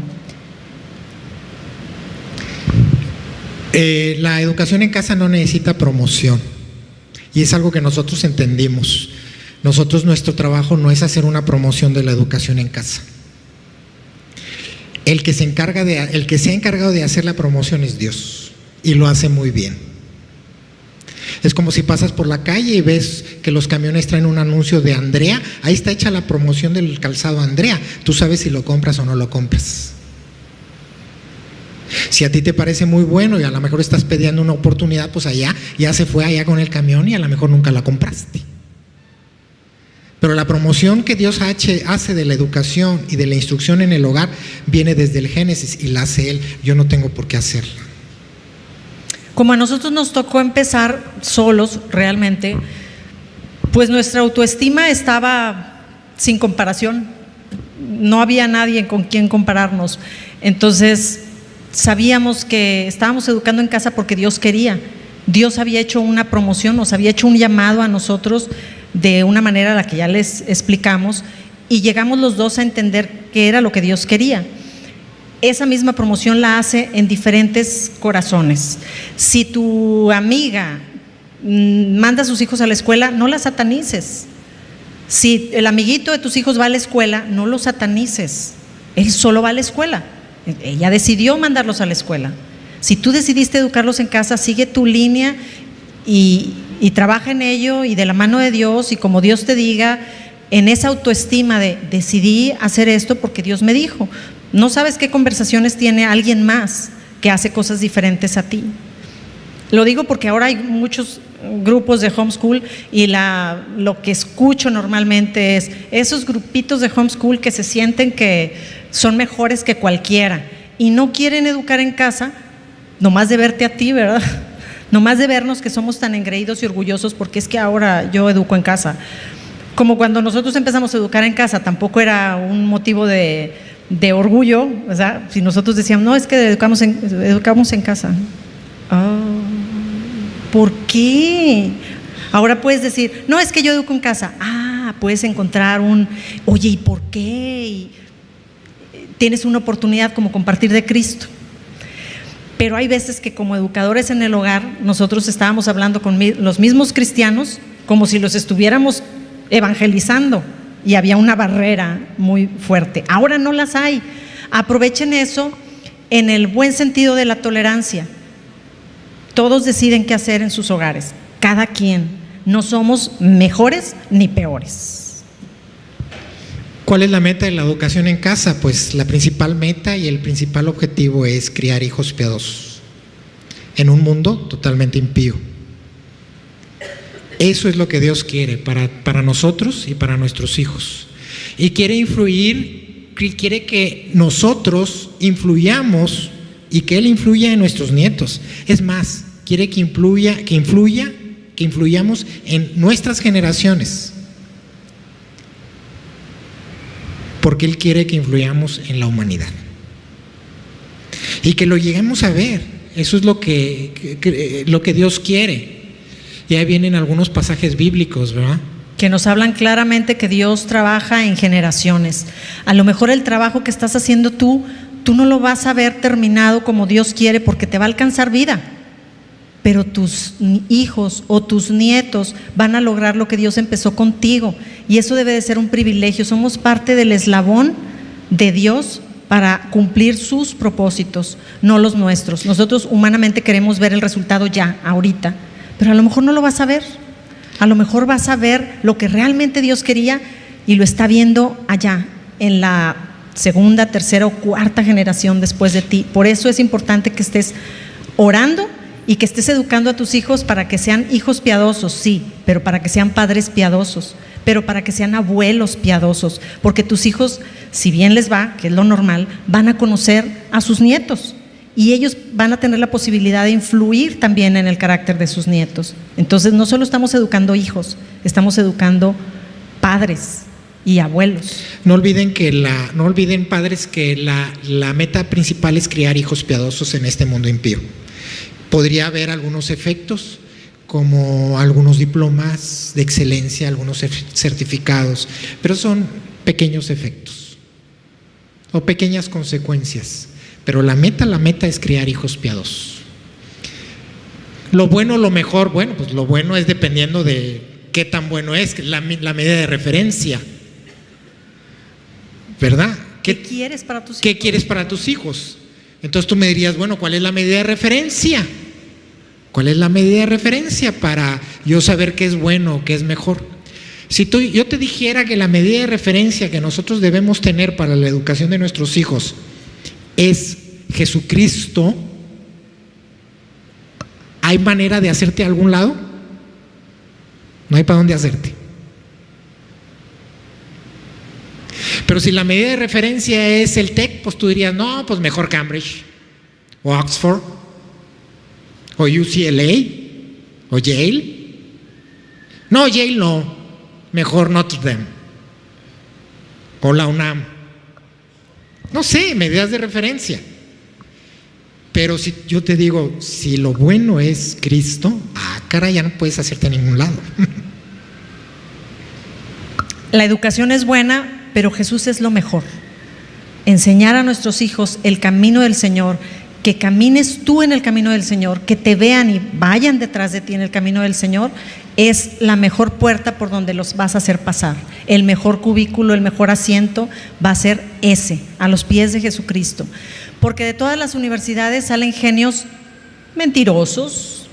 La educación en casa no necesita promoción, y es algo que nosotros entendimos. Nuestro trabajo no es hacer una promoción de la educación en casa. El que se ha encargado de hacer la promoción es Dios, y lo hace muy bien. Es como si pasas por la calle y ves que los camiones traen un anuncio de Andrea, ahí está hecha la promoción del calzado Andrea, tú sabes si lo compras o no lo compras. Si a ti te parece muy bueno y a lo mejor estás pidiendo una oportunidad, pues allá ya se fue allá con el camión y a lo mejor nunca la compraste. Pero la promoción que Dios hace de la educación y de la instrucción en el hogar viene desde el Génesis y la hace Él. Yo no tengo por qué hacerla. Como a nosotros nos tocó empezar solos realmente, pues nuestra autoestima estaba sin comparación. No había nadie con quien compararnos. Entonces sabíamos que estábamos educando en casa porque Dios quería. Dios había hecho una promoción, nos había hecho un llamado a nosotros de una manera a la que ya les explicamos, y llegamos los dos a entender qué era lo que Dios quería. Esa misma promoción la hace en diferentes corazones. Si tu amiga manda a sus hijos a la escuela, no la satanices. Si el amiguito de tus hijos va a la escuela, no lo satanices. Él solo va a la escuela. Ella decidió mandarlos a la escuela. Si tú decidiste educarlos en casa, sigue tu línea y trabaja en ello, y de la mano de Dios, y como Dios te diga, en esa autoestima de decidí hacer esto porque Dios me dijo. No sabes qué conversaciones tiene alguien más que hace cosas diferentes a ti. Lo digo porque ahora hay muchos grupos de homeschool, y lo que escucho normalmente es esos grupitos de homeschool que se sienten que son mejores que cualquiera y no quieren educar en casa, nomás de verte a ti, ¿verdad? Nomás de vernos que somos tan engreídos y orgullosos porque es que ahora yo educo en casa. Como cuando nosotros empezamos a educar en casa, tampoco era un motivo de orgullo, ¿verdad? Si nosotros decíamos, no, es que educamos en casa. ¿Por qué? Ahora puedes decir, no, es que yo educo en casa. Puedes encontrar oye, ¿y por qué? Y tienes una oportunidad como compartir de Cristo. Pero hay veces que como educadores en el hogar, nosotros estábamos hablando con los mismos cristianos como si los estuviéramos evangelizando, y había una barrera muy fuerte. Ahora no las hay. Aprovechen eso en el buen sentido de la tolerancia. Todos deciden qué hacer en sus hogares, cada quien. No somos mejores ni peores. ¿Cuál es la meta de la educación en casa? Pues la principal meta y el principal objetivo es criar hijos piadosos en un mundo totalmente impío. Eso es lo que Dios quiere para nosotros y para nuestros hijos. Y quiere que nosotros influyamos y que Él influya en nuestros nietos. Es más, quiere que influyamos en nuestras generaciones. Porque Él quiere que influyamos en la humanidad. Y que lo lleguemos a ver. Eso es lo que Dios quiere. Y ahí vienen algunos pasajes bíblicos, ¿verdad? Que nos hablan claramente que Dios trabaja en generaciones. A lo mejor el trabajo que estás haciendo tú no lo vas a ver terminado como Dios quiere porque te va a alcanzar vida. Pero tus hijos o tus nietos van a lograr lo que Dios empezó contigo. Y eso debe de ser un privilegio. Somos parte del eslabón de Dios para cumplir sus propósitos, no los nuestros. Nosotros humanamente queremos ver el resultado ya, ahorita. Pero a lo mejor no lo vas a ver. A lo mejor vas a ver lo que realmente Dios quería y lo está viendo allá, en la segunda, tercera o cuarta generación después de ti. Por eso es importante que estés orando y que estés educando a tus hijos para que sean hijos piadosos, sí, pero para que sean padres piadosos, pero para que sean abuelos piadosos, porque tus hijos, si bien les va, que es lo normal, van a conocer a sus nietos. Y ellos van a tener la posibilidad de influir también en el carácter de sus nietos. Entonces no solo estamos educando hijos, estamos educando padres y abuelos. No olviden padres que la meta principal es criar hijos piadosos en este mundo impío. Podría haber algunos efectos, como algunos diplomas de excelencia, algunos certificados, pero son pequeños efectos o pequeñas consecuencias. Pero la meta es criar hijos piadosos. Lo bueno, lo mejor, bueno, pues lo bueno es dependiendo de qué tan bueno es, la medida de referencia, ¿verdad? ¿Qué quieres para tus hijos? ¿Qué quieres para tus hijos? Entonces tú me dirías, bueno, ¿cuál es la medida de referencia? ¿Cuál es la medida de referencia para yo saber qué es bueno, qué es mejor? Si yo te dijera que la medida de referencia que nosotros debemos tener para la educación de nuestros hijos es Jesucristo, ¿hay manera de hacerte a algún lado? No hay para dónde hacerte. Pero si la medida de referencia es el TEC, pues tú dirías, no, pues mejor Cambridge, o Oxford, o UCLA, o Yale. No, Yale no, mejor Notre Dame, o la UNAM. No sé, medidas de referencia. Pero si yo te digo, si lo bueno es Cristo, caray, ya no puedes hacerte a ningún lado. La educación es buena, pero Jesús es lo mejor. Enseñar a nuestros hijos el camino del Señor, que camines tú en el camino del Señor, que te vean y vayan detrás de ti en el camino del Señor, es la mejor puerta por donde los vas a hacer pasar. El mejor cubículo, el mejor asiento va a ser ese, a los pies de Jesucristo. Porque de todas las universidades salen genios mentirosos,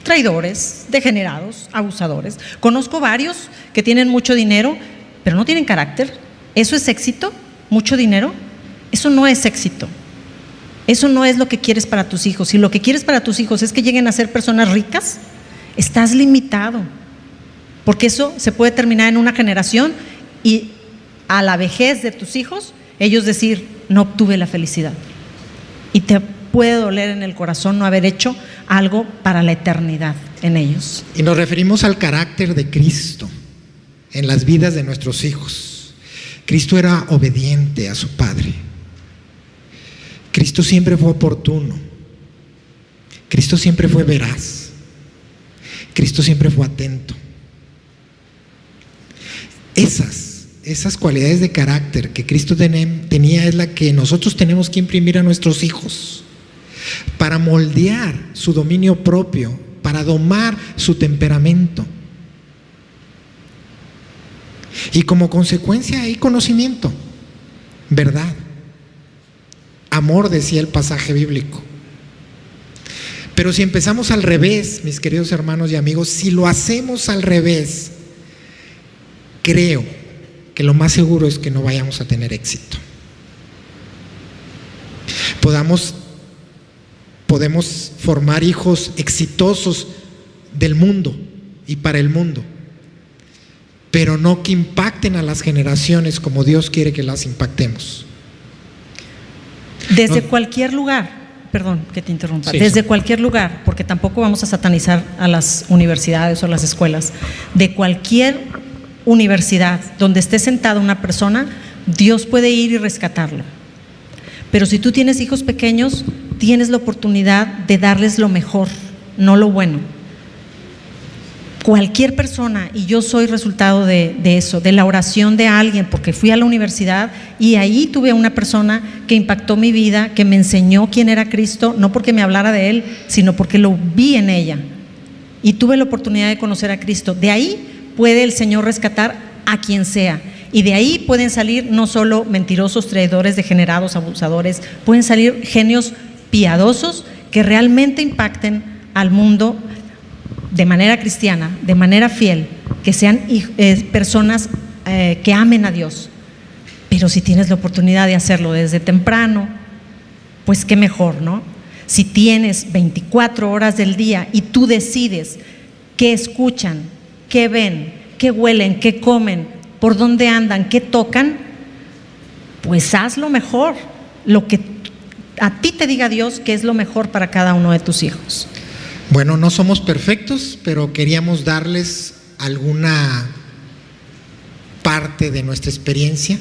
traidores, degenerados, abusadores. Conozco varios que tienen mucho dinero, pero no tienen carácter. ¿Eso es éxito? ¿Mucho dinero? Eso no es éxito. Eso no es lo que quieres para tus hijos. Si lo que quieres para tus hijos es que lleguen a ser personas ricas, estás limitado. Porque eso se puede terminar en una generación y a la vejez de tus hijos, ellos decir, no obtuve la felicidad. Y te puede doler en el corazón no haber hecho algo para la eternidad en ellos. Y nos referimos al carácter de Cristo en las vidas de nuestros hijos. Cristo era obediente a su Padre. Cristo siempre fue oportuno. Cristo siempre fue veraz. Cristo siempre fue atento. Esas cualidades de carácter que Cristo tenía es la que nosotros tenemos que imprimir a nuestros hijos para moldear su dominio propio, para domar su temperamento. Y como consecuencia hay conocimiento, verdad, amor, decía el pasaje bíblico. Pero si empezamos al revés, mis queridos hermanos y amigos, si lo hacemos al revés, creo que lo más seguro es que no vayamos a tener éxito. Podemos formar hijos exitosos del mundo y para el mundo, pero no que impacten a las generaciones como Dios quiere que las impactemos. Desde cualquier lugar, perdón que te interrumpa, sí, desde cualquier lugar, porque tampoco vamos a satanizar a las universidades o las escuelas, de cualquier universidad donde esté sentada una persona, Dios puede ir y rescatarlo. Pero si tú tienes hijos pequeños, tienes la oportunidad de darles lo mejor, no lo bueno. Cualquier persona, y yo soy resultado de eso, de la oración de alguien, porque fui a la universidad y ahí tuve a una persona que impactó mi vida, que me enseñó quién era Cristo, no porque me hablara de Él, sino porque lo vi en ella. Y tuve la oportunidad de conocer a Cristo. De ahí puede el Señor rescatar a quien sea. Y de ahí pueden salir no solo mentirosos, traidores, degenerados, abusadores, pueden salir genios piadosos que realmente impacten al mundo de manera cristiana, de manera fiel, que sean personas que amen a Dios. Pero si tienes la oportunidad de hacerlo desde temprano, pues qué mejor, ¿no? Si tienes 24 horas del día y tú decides qué escuchan, qué ven, qué huelen, qué comen, por dónde andan, qué tocan, pues haz lo mejor, lo que a ti te diga Dios que es lo mejor para cada uno de tus hijos. Bueno, no somos perfectos, pero queríamos darles alguna parte de nuestra experiencia,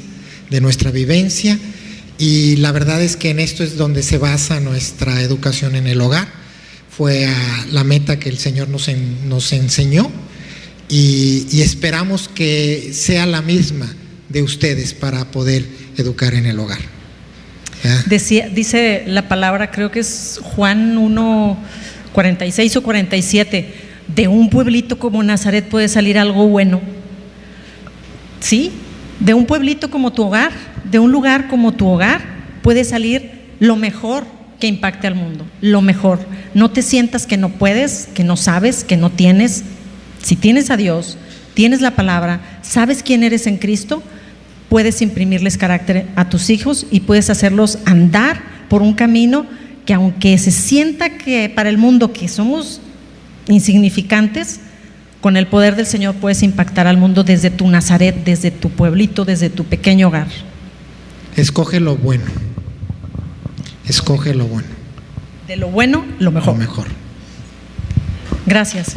de nuestra vivencia, y la verdad es que en esto es donde se basa nuestra educación en el hogar. Fue la meta que el Señor nos enseñó, y esperamos que sea la misma de ustedes para poder educar en el hogar. Dice la palabra, creo que es Juan 1:46 o 47, de un pueblito como Nazaret puede salir algo bueno. Sí, de un pueblito como tu hogar, de un lugar como tu hogar, puede salir lo mejor que impacte al mundo, lo mejor. No te sientas que no puedes, que no sabes, que no tienes. Si tienes a Dios, tienes la palabra, sabes quién eres en Cristo, puedes imprimirles carácter a tus hijos y puedes hacerlos andar por un camino que, aunque se sienta que para el mundo que somos insignificantes, con el poder del Señor puedes impactar al mundo desde tu Nazaret, desde tu pueblito, desde tu pequeño hogar. Escoge lo bueno. Escoge lo bueno. De lo bueno, lo mejor. Lo mejor. Gracias.